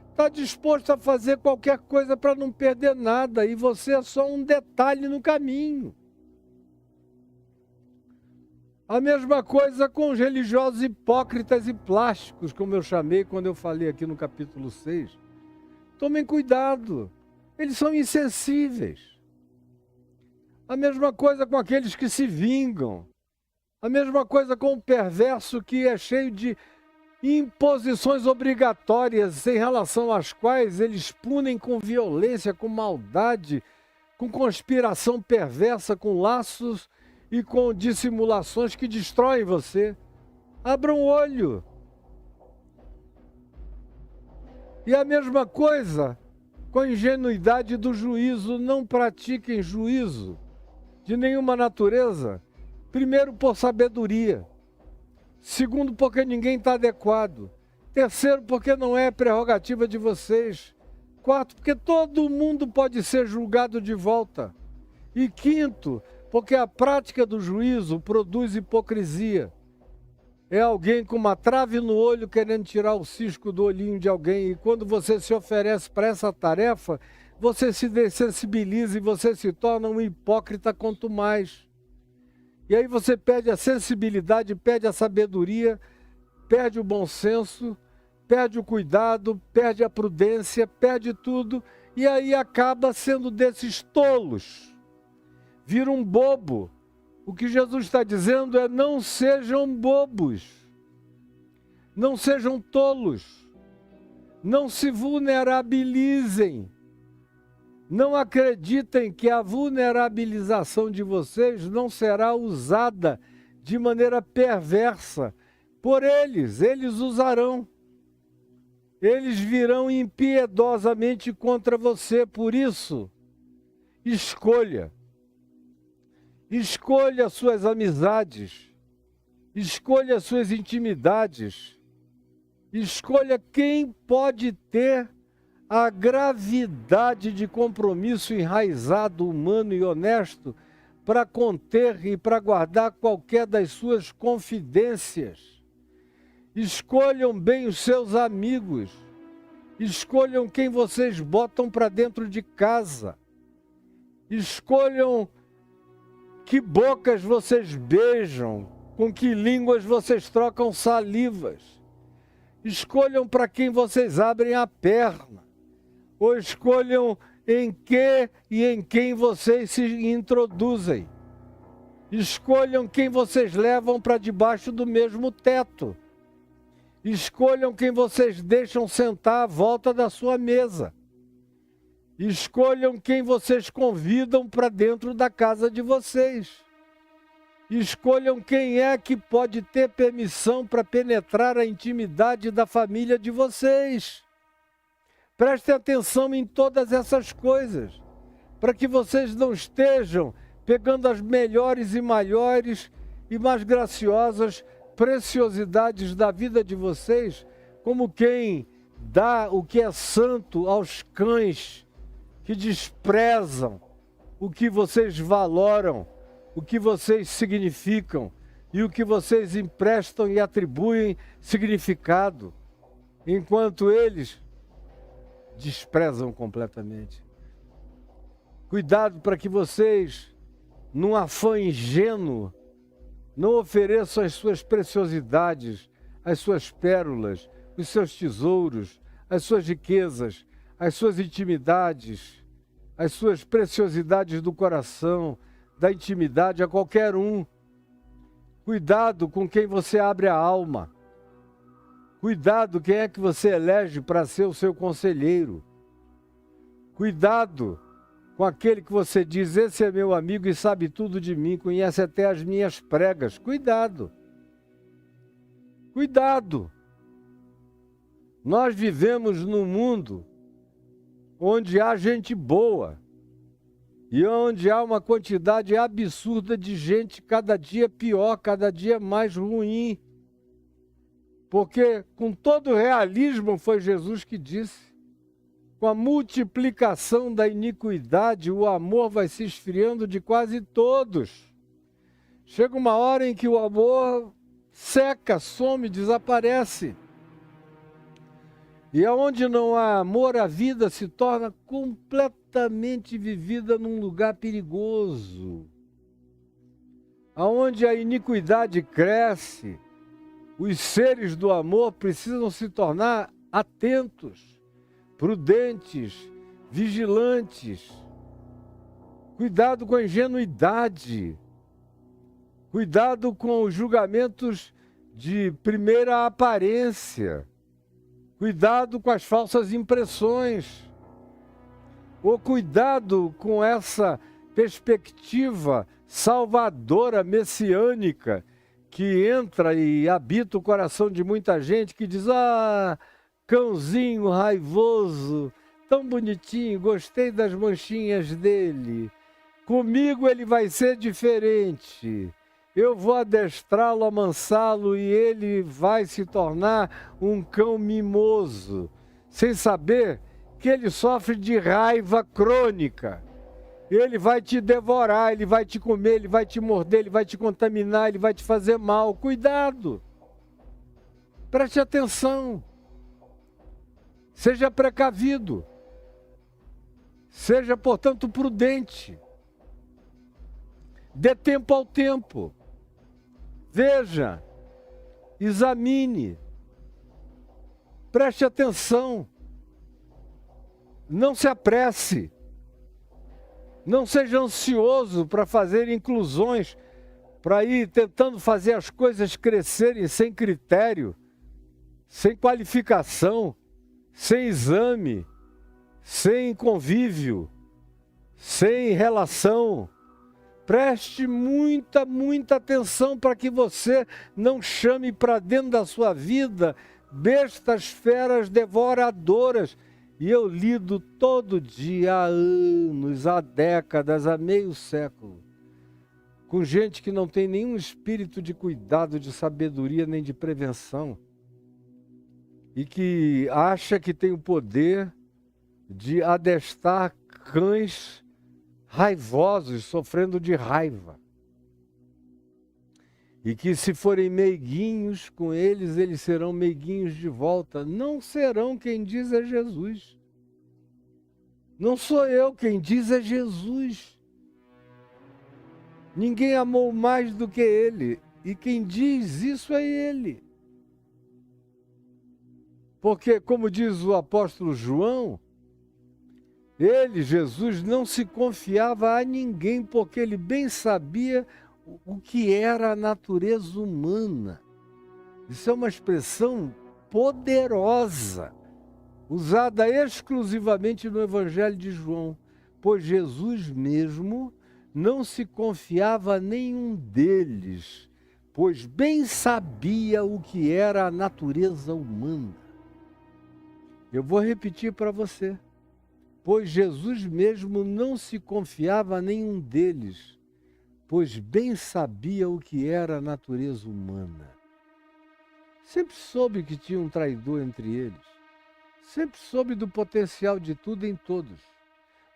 Speaker 1: está disposto a fazer qualquer coisa para não perder nada, e você é só um detalhe no caminho. A mesma coisa com os religiosos hipócritas e plásticos, como eu chamei quando eu falei aqui no capítulo 6. Tomem cuidado, eles são insensíveis. A mesma coisa com aqueles que se vingam. A mesma coisa com o perverso, que é cheio de imposições obrigatórias em relação às quais eles punem com violência, com maldade, com conspiração perversa, com laços e com dissimulações que destroem você. Abram o olho. E a mesma coisa com a ingenuidade do juízo. Não pratiquem juízo de nenhuma natureza. Primeiro, por sabedoria. Segundo, porque ninguém está adequado. Terceiro, porque não é prerrogativa de vocês. Quarto, porque todo mundo pode ser julgado de volta. E quinto, porque a prática do juízo produz hipocrisia. É alguém com uma trave no olho querendo tirar o cisco do olhinho de alguém. E quando você se oferece para essa tarefa, você se dessensibiliza e você se torna um hipócrita quanto mais. E aí você perde a sensibilidade, perde a sabedoria, perde o bom senso, perde o cuidado, perde a prudência, perde tudo. E aí acaba sendo desses tolos. Vira um bobo. O que Jesus está dizendo é: não sejam bobos. Não sejam tolos. Não se vulnerabilizem. Não acreditem que a vulnerabilização de vocês não será usada de maneira perversa por eles. Eles usarão. Eles virão impiedosamente contra você. Por isso, escolha. Escolha suas amizades. Escolha suas intimidades. Escolha quem pode ter a gravidade de compromisso enraizado, humano e honesto para conter e para guardar qualquer das suas confidências. Escolham bem os seus amigos. Escolham quem vocês botam para dentro de casa. Escolham que bocas vocês beijam, com que línguas vocês trocam salivas. Escolham para quem vocês abrem a perna. Ou escolham em que e em quem vocês se introduzem. Escolham quem vocês levam para debaixo do mesmo teto. Escolham quem vocês deixam sentar à volta da sua mesa. Escolham quem vocês convidam para dentro da casa de vocês. Escolham quem é que pode ter permissão para penetrar a intimidade da família de vocês. Prestem atenção em todas essas coisas, para que vocês não estejam pegando as melhores e maiores e mais graciosas preciosidades da vida de vocês, como quem dá o que é santo aos cães que desprezam o que vocês valoram, o que vocês significam e o que vocês emprestam e atribuem significado, enquanto eles desprezam completamente. Cuidado para que vocês, num afã ingênuo, não ofereçam as suas preciosidades, as suas pérolas, os seus tesouros, as suas riquezas, as suas intimidades, as suas preciosidades do coração, da intimidade a qualquer um. Cuidado com quem você abre a alma. Cuidado quem é que você elege para ser o seu conselheiro. Cuidado com aquele que você diz, esse é meu amigo e sabe tudo de mim, conhece até as minhas pregas. Cuidado. Cuidado. Nós vivemos num mundo onde há gente boa e onde há uma quantidade absurda de gente cada dia pior, cada dia mais ruim. Porque com todo realismo foi Jesus que disse, com a multiplicação da iniquidade, o amor vai se esfriando de quase todos. Chega uma hora em que o amor seca, some, desaparece. E aonde não há amor, a vida se torna completamente vivida num lugar perigoso. Aonde a iniquidade cresce, os seres do amor precisam se tornar atentos, prudentes, vigilantes. Cuidado com a ingenuidade. Cuidado com os julgamentos de primeira aparência. Cuidado com as falsas impressões. Ou cuidado com essa perspectiva salvadora, messiânica, que entra e habita o coração de muita gente, que diz, cãozinho raivoso, tão bonitinho, gostei das manchinhas dele. Comigo ele vai ser diferente. Eu vou adestrá-lo, amansá-lo e ele vai se tornar um cão mimoso, sem saber que ele sofre de raiva crônica. Ele vai te devorar, ele vai te comer, ele vai te morder, ele vai te contaminar, ele vai te fazer mal. Cuidado! Preste atenção. Seja precavido. Seja, portanto, prudente. Dê tempo ao tempo. Veja, examine, preste atenção, não se apresse, não seja ansioso para fazer inclusões, para ir tentando fazer as coisas crescerem sem critério, sem qualificação, sem exame, sem convívio, sem relação. Preste muita, muita atenção para que você não chame para dentro da sua vida bestas, feras devoradoras. E eu lido todo dia, há anos, há décadas, há meio século, com gente que não tem nenhum espírito de cuidado, de sabedoria, nem de prevenção. E que acha que tem o poder de adestrar cães raivosos, sofrendo de raiva. E que se forem meiguinhos com eles, eles serão meiguinhos de volta. Não serão, quem diz é Jesus. Não sou eu, quem diz é Jesus. Ninguém amou mais do que ele. E quem diz isso é ele. Porque, como diz o apóstolo João, ele, Jesus, não se confiava a ninguém, porque ele bem sabia o que era a natureza humana. Isso é uma expressão poderosa, usada exclusivamente no Evangelho de João, pois Jesus mesmo não se confiava a nenhum deles, pois bem sabia o que era a natureza humana. Eu vou repetir para você. Pois Jesus mesmo não se confiava a nenhum deles, pois bem sabia o que era a natureza humana. Sempre soube que tinha um traidor entre eles. Sempre soube do potencial de tudo em todos.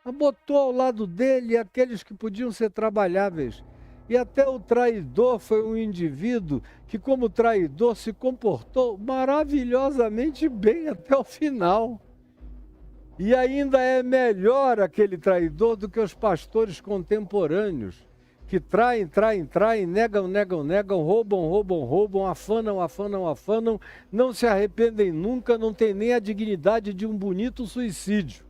Speaker 1: Mas botou ao lado dele aqueles que podiam ser trabalháveis. E até o traidor foi um indivíduo que, como traidor, se comportou maravilhosamente bem até o final. E ainda é melhor aquele traidor do que os pastores contemporâneos, que traem, negam, roubam, afanam, não se arrependem nunca, não tem nem a dignidade de um bonito suicídio.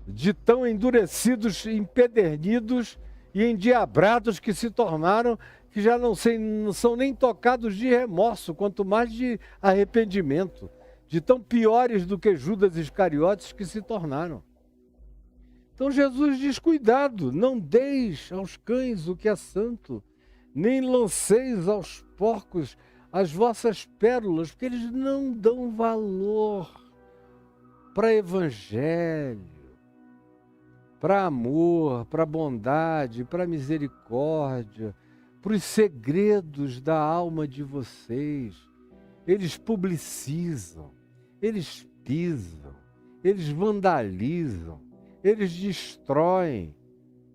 Speaker 1: De tão endurecidos, empedernidos e endiabrados que se tornaram, que já não são nem tocados de remorso, quanto mais de arrependimento. De tão piores do que Judas Iscariotes que se tornaram. Então Jesus diz, cuidado, não deis aos cães o que é santo, nem lanceis aos porcos as vossas pérolas, porque eles não dão valor para evangelho, para amor, para bondade, para misericórdia, para os segredos da alma de vocês. Eles publicizam. Eles pisam, eles vandalizam, eles destroem.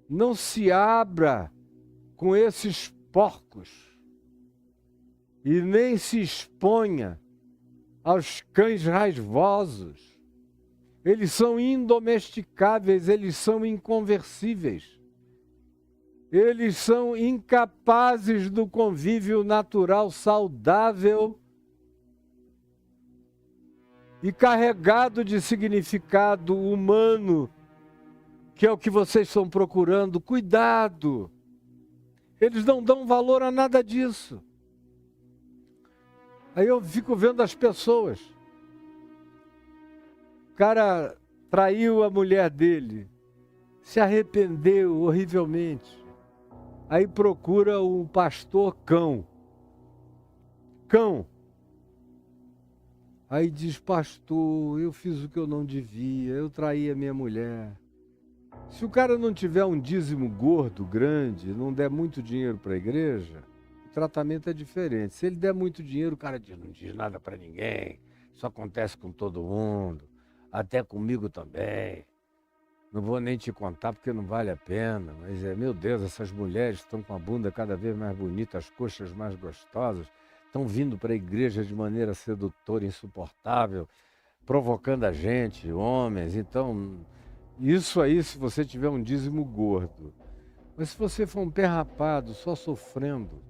Speaker 1: Não se abra com esses porcos e nem se exponha aos cães raivosos. Eles são indomesticáveis, eles são inconversíveis. Eles são incapazes do convívio natural, saudável e carregado de significado humano, que é o que vocês estão procurando. Cuidado! Eles não dão valor a nada disso. Aí eu fico vendo as pessoas. O cara traiu a mulher dele, se arrependeu horrivelmente. Aí procura um pastor cão. Aí diz, pastor, eu fiz o que eu não devia, eu traí a minha mulher. Se o cara não tiver um dízimo gordo, grande, não der muito dinheiro para a igreja, o tratamento é diferente. Se ele der muito dinheiro, o cara diz, não diz nada para ninguém, isso acontece com todo mundo, até comigo também. Não vou nem te contar porque não vale a pena, mas meu Deus, essas mulheres estão com a bunda cada vez mais bonita, as coxas mais gostosas, estão vindo para a igreja de maneira sedutora, insuportável, provocando a gente, homens. Então, isso aí, se você tiver um dízimo gordo. Mas se você for um pé rapado, só sofrendo,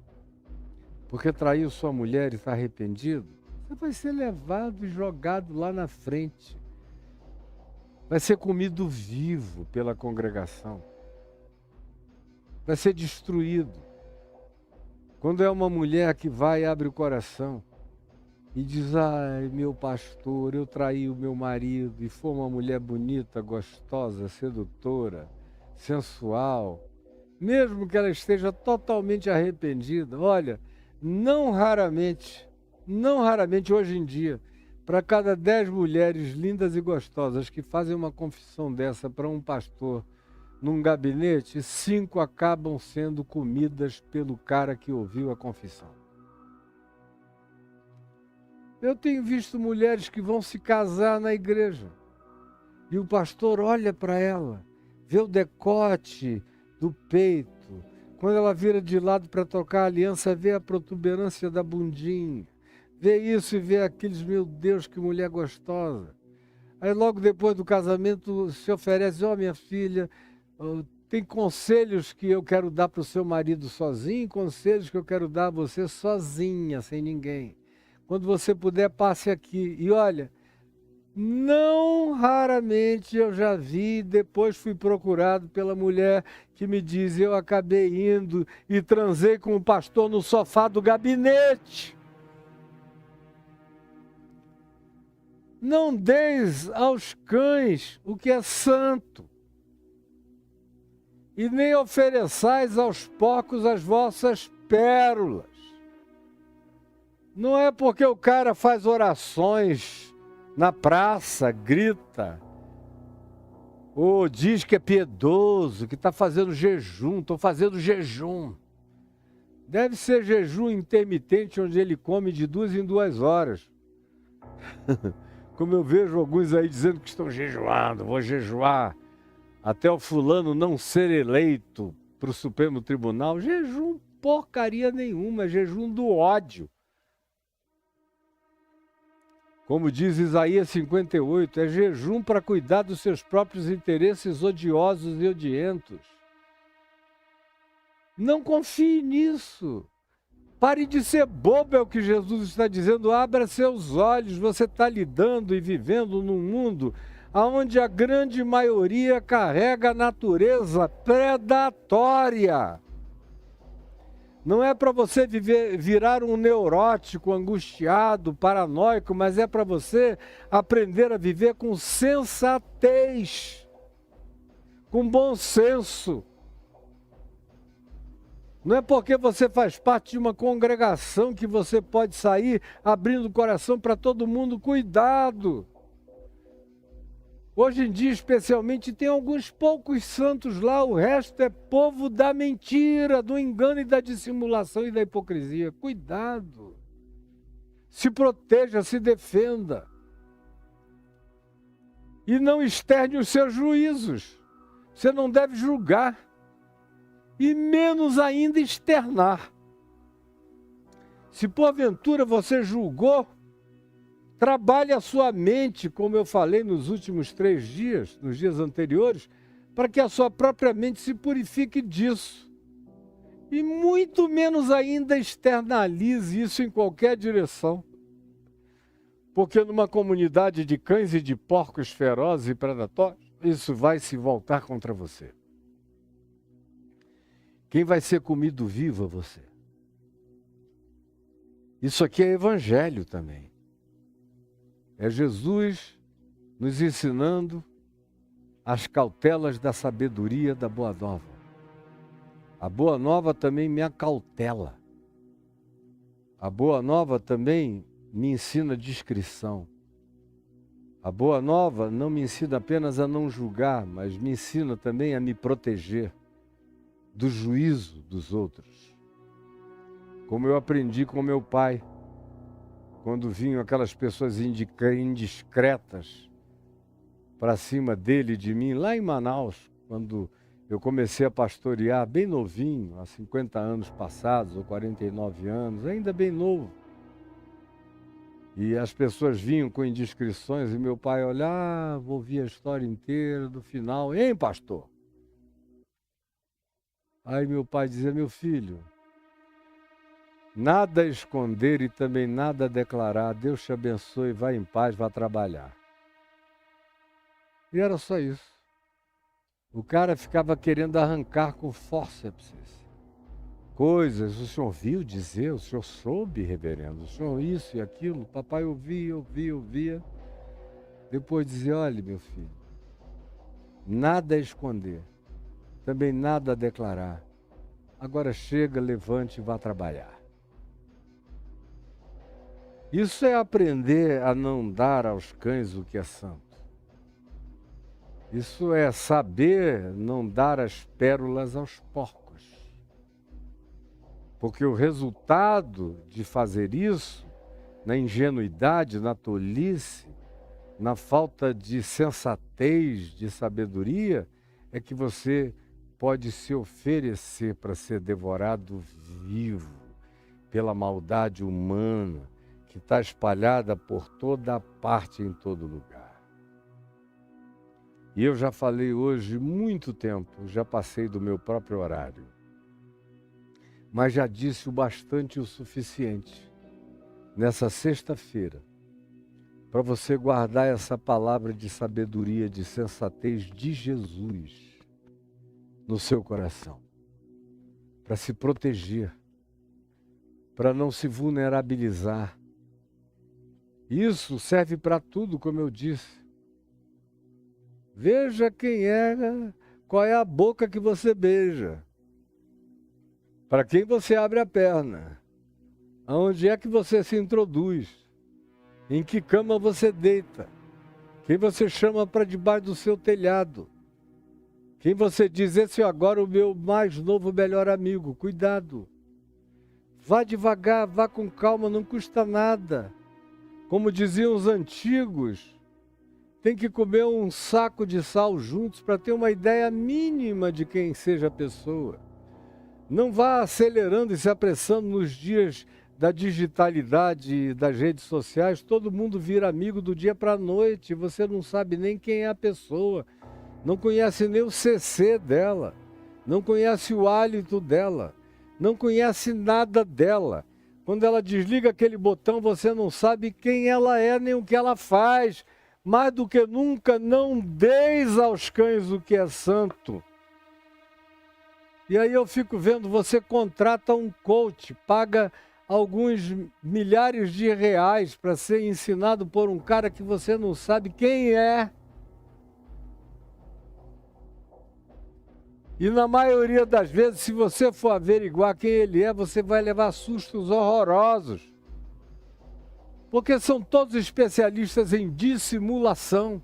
Speaker 1: porque traiu sua mulher e está arrependido, você vai ser levado e jogado lá na frente. Vai ser comido vivo pela congregação. Vai ser destruído. Quando é uma mulher que vai e abre o coração, e diz: ai, meu pastor, eu traí o meu marido e foi uma mulher bonita, gostosa, sedutora, sensual, mesmo que ela esteja totalmente arrependida. Olha, não raramente, não raramente hoje em dia, para cada 10 mulheres lindas e gostosas que fazem uma confissão dessa para um pastor num gabinete, 5 acabam sendo comidas pelo cara que ouviu a confissão. Eu tenho visto mulheres que vão se casar na igreja e o pastor olha para ela, vê o decote do peito, quando ela vira de lado para trocar a aliança, vê a protuberância da bundinha, vê isso e vê aqueles, meu Deus, que mulher gostosa. Aí logo depois do casamento se oferece: ó, minha filha, tem conselhos que eu quero dar para o seu marido sozinho, conselhos que eu quero dar a você sozinha, sem ninguém. Quando você puder, passe aqui. E olha, não raramente eu já vi, depois fui procurado pela mulher que me diz: eu acabei indo e transei com o pastor no sofá do gabinete. Não deis aos cães o que é santo, e nem ofereçais aos porcos as vossas pérolas. Não é porque o cara faz orações na praça, grita, ou diz que é piedoso, que está fazendo jejum, estou fazendo jejum. Deve ser jejum intermitente, onde ele come de 2 em 2 horas. Como eu vejo alguns aí dizendo que estão jejuando, vou jejuar até o fulano não ser eleito para o Supremo Tribunal. Jejum porcaria nenhuma, é jejum do ódio. Como diz Isaías 58, é jejum para cuidar dos seus próprios interesses odiosos e odientos. Não confie nisso. Pare de ser bobo, é o que Jesus está dizendo. Abra seus olhos. Você está lidando e vivendo num mundo onde a grande maioria carrega a natureza predatória. Não é para você virar um neurótico, angustiado, paranoico, mas é para você aprender a viver com sensatez, com bom senso. Não é porque você faz parte de uma congregação que você pode sair abrindo o coração para todo mundo. Cuidado! Hoje em dia, especialmente, tem alguns poucos santos lá, o resto é povo da mentira, do engano e da dissimulação e da hipocrisia. Cuidado! Se proteja, se defenda. E não externe os seus juízos. Você não deve julgar. E menos ainda externar. Se porventura você julgou, trabalhe a sua mente, como eu falei nos últimos 3 dias, nos dias anteriores, para que a sua própria mente se purifique disso. E muito menos ainda externalize isso em qualquer direção. Porque numa comunidade de cães e de porcos ferozes e predatórios, isso vai se voltar contra você. Quem vai ser comido vivo é você. Isso aqui é evangelho também. É Jesus nos ensinando as cautelas da sabedoria da Boa Nova. A Boa Nova também me acautela. A Boa Nova também me ensina discrição. A Boa Nova não me ensina apenas a não julgar, mas me ensina também a me proteger do juízo dos outros. Como eu aprendi com meu pai, quando vinham aquelas pessoas indiscretas para cima dele e de mim, lá em Manaus, quando eu comecei a pastorear bem novinho, há 50 anos passados, ou 49 anos, ainda bem novo. E as pessoas vinham com indiscrições e meu pai olhava, ouvia a história inteira, do final: hein, pastor? Aí meu pai dizia: meu filho, nada a esconder e também nada a declarar. Deus te abençoe, vai em paz, vá trabalhar. E era só isso. O cara ficava querendo arrancar com fórceps. coisas, o senhor viu dizer, o senhor soube, reverendo, o senhor isso e aquilo, papai ouvia. Depois dizia, olha meu filho, nada a esconder, também nada a declarar. Agora chega, levante e vá trabalhar. Isso é aprender a não dar aos cães o que é santo. Isso é saber não dar as pérolas aos porcos. Porque o resultado de fazer isso, na ingenuidade, na tolice, na falta de sensatez, de sabedoria, é que você pode se oferecer para ser devorado vivo pela maldade humana que está espalhada por toda parte, em todo lugar. E eu já falei hoje muito tempo, já passei do meu próprio horário, mas já disse o bastante e o suficiente nessa sexta-feira, para você guardar essa palavra de sabedoria, de sensatez de Jesus no seu coração, para se proteger, para não se vulnerabilizar. Isso serve para tudo, como eu disse. Veja qual é a boca que você beija, para quem você abre a perna, aonde é que você se introduz, em que cama você deita, quem você chama para debaixo do seu telhado, quem você diz, esse é agora o meu mais novo melhor amigo. Cuidado, vá devagar, vá com calma, não custa nada. Como diziam os antigos, tem que comer um saco de sal juntos para ter uma ideia mínima de quem seja a pessoa. Não vá acelerando e se apressando nos dias da digitalidade e das redes sociais. Todo mundo vira amigo do dia para a noite. Você não sabe nem quem é a pessoa. Não conhece nem o CC dela. Não conhece o hálito dela. Não conhece nada dela. Quando ela desliga aquele botão, você não sabe quem ela é nem o que ela faz. Mais do que nunca, não deis aos cães o que é santo. E aí eu fico vendo, você contrata um coach, paga alguns milhares de reais para ser ensinado por um cara que você não sabe quem é. E na maioria das vezes, se você for averiguar quem ele é, você vai levar sustos horrorosos. Porque são todos especialistas em dissimulação.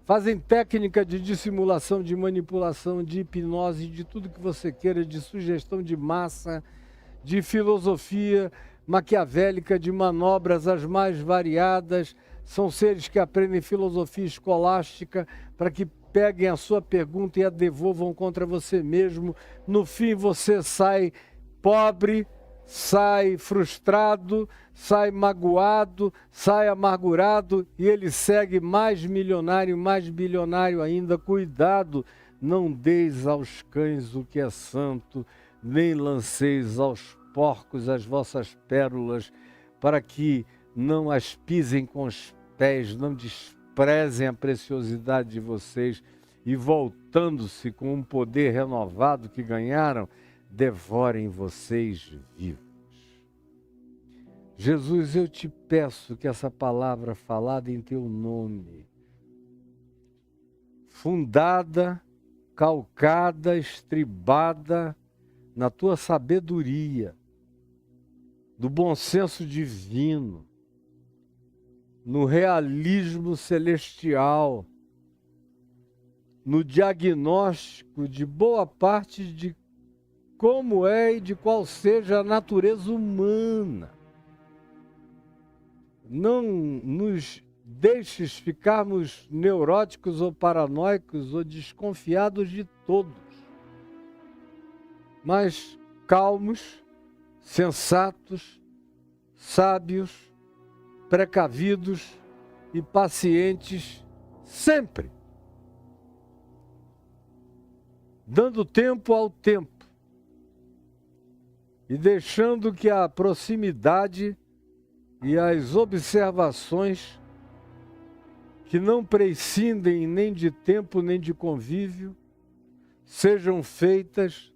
Speaker 1: Fazem técnica de dissimulação, de manipulação, de hipnose, de tudo que você queira, de sugestão de massa, de filosofia maquiavélica, de manobras as mais variadas. São seres que aprendem filosofia escolástica para que peguem a sua pergunta e a devolvam contra você mesmo. No fim, você sai pobre, sai frustrado, sai magoado, sai amargurado e ele segue mais milionário, mais bilionário ainda. Cuidado, não deis aos cães o que é santo, nem lanceis aos porcos as vossas pérolas, para que não as pisem com os pés, não desprezem a preciosidade de vocês e, voltando-se com um poder renovado que ganharam, devorem vocês vivos. Jesus, eu te peço que essa palavra falada em teu nome, fundada, calcada, estribada na tua sabedoria, do bom senso divino, no realismo celestial, no diagnóstico de boa parte de como é e de qual seja a natureza humana. Não nos deixes ficarmos neuróticos ou paranoicos ou desconfiados de todos, mas calmos, sensatos, sábios, precavidos e pacientes sempre, dando tempo ao tempo e deixando que a proximidade e as observações, que não prescindem nem de tempo nem de convívio, sejam feitas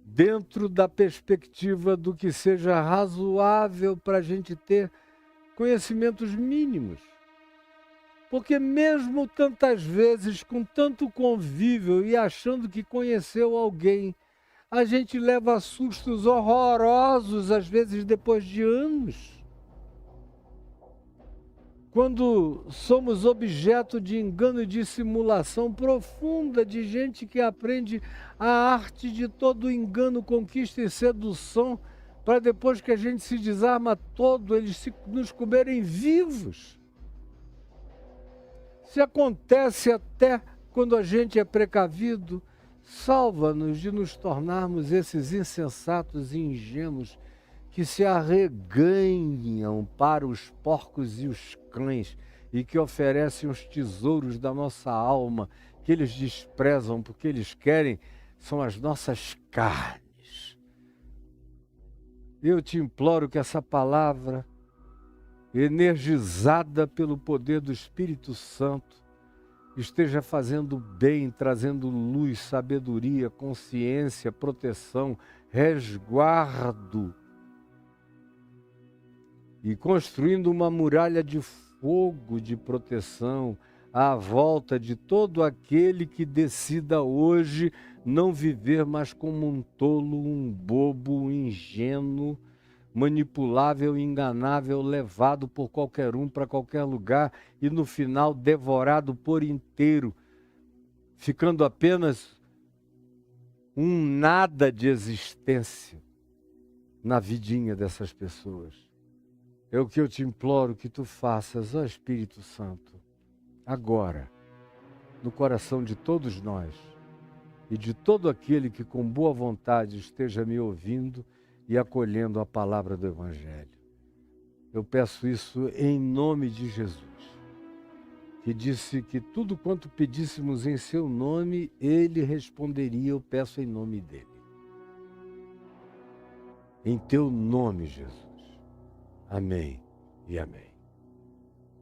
Speaker 1: dentro da perspectiva do que seja razoável para a gente ter conhecimentos mínimos. Porque mesmo tantas vezes, com tanto convívio e achando que conheceu alguém, a gente leva sustos horrorosos, às vezes depois de anos. Quando somos objeto de engano e de simulação profunda de gente que aprende a arte de todo engano, conquista e sedução, para depois que a gente se desarma todo, eles nos comerem vivos. Se acontece até quando a gente é precavido, salva-nos de nos tornarmos esses insensatos e ingênuos que se arreganham para os porcos e os cães e que oferecem os tesouros da nossa alma, que eles desprezam porque eles querem, são as nossas carnes. Eu te imploro que essa palavra, energizada pelo poder do Espírito Santo, esteja fazendo bem, trazendo luz, sabedoria, consciência, proteção, resguardo e construindo uma muralha de fogo de proteção à volta de todo aquele que decida hoje não viver mais como um tolo, um bobo, um ingênuo, manipulável, enganável, levado por qualquer um para qualquer lugar e no final devorado por inteiro, ficando apenas um nada de existência na vidinha dessas pessoas. É o que eu te imploro que tu faças, ó Espírito Santo, agora, no coração de todos nós e de todo aquele que com boa vontade esteja me ouvindo e acolhendo a palavra do Evangelho. Eu peço isso em nome de Jesus, que disse que tudo quanto pedíssemos em seu nome, ele responderia, eu peço em nome dele. Em teu nome, Jesus. Amém e amém.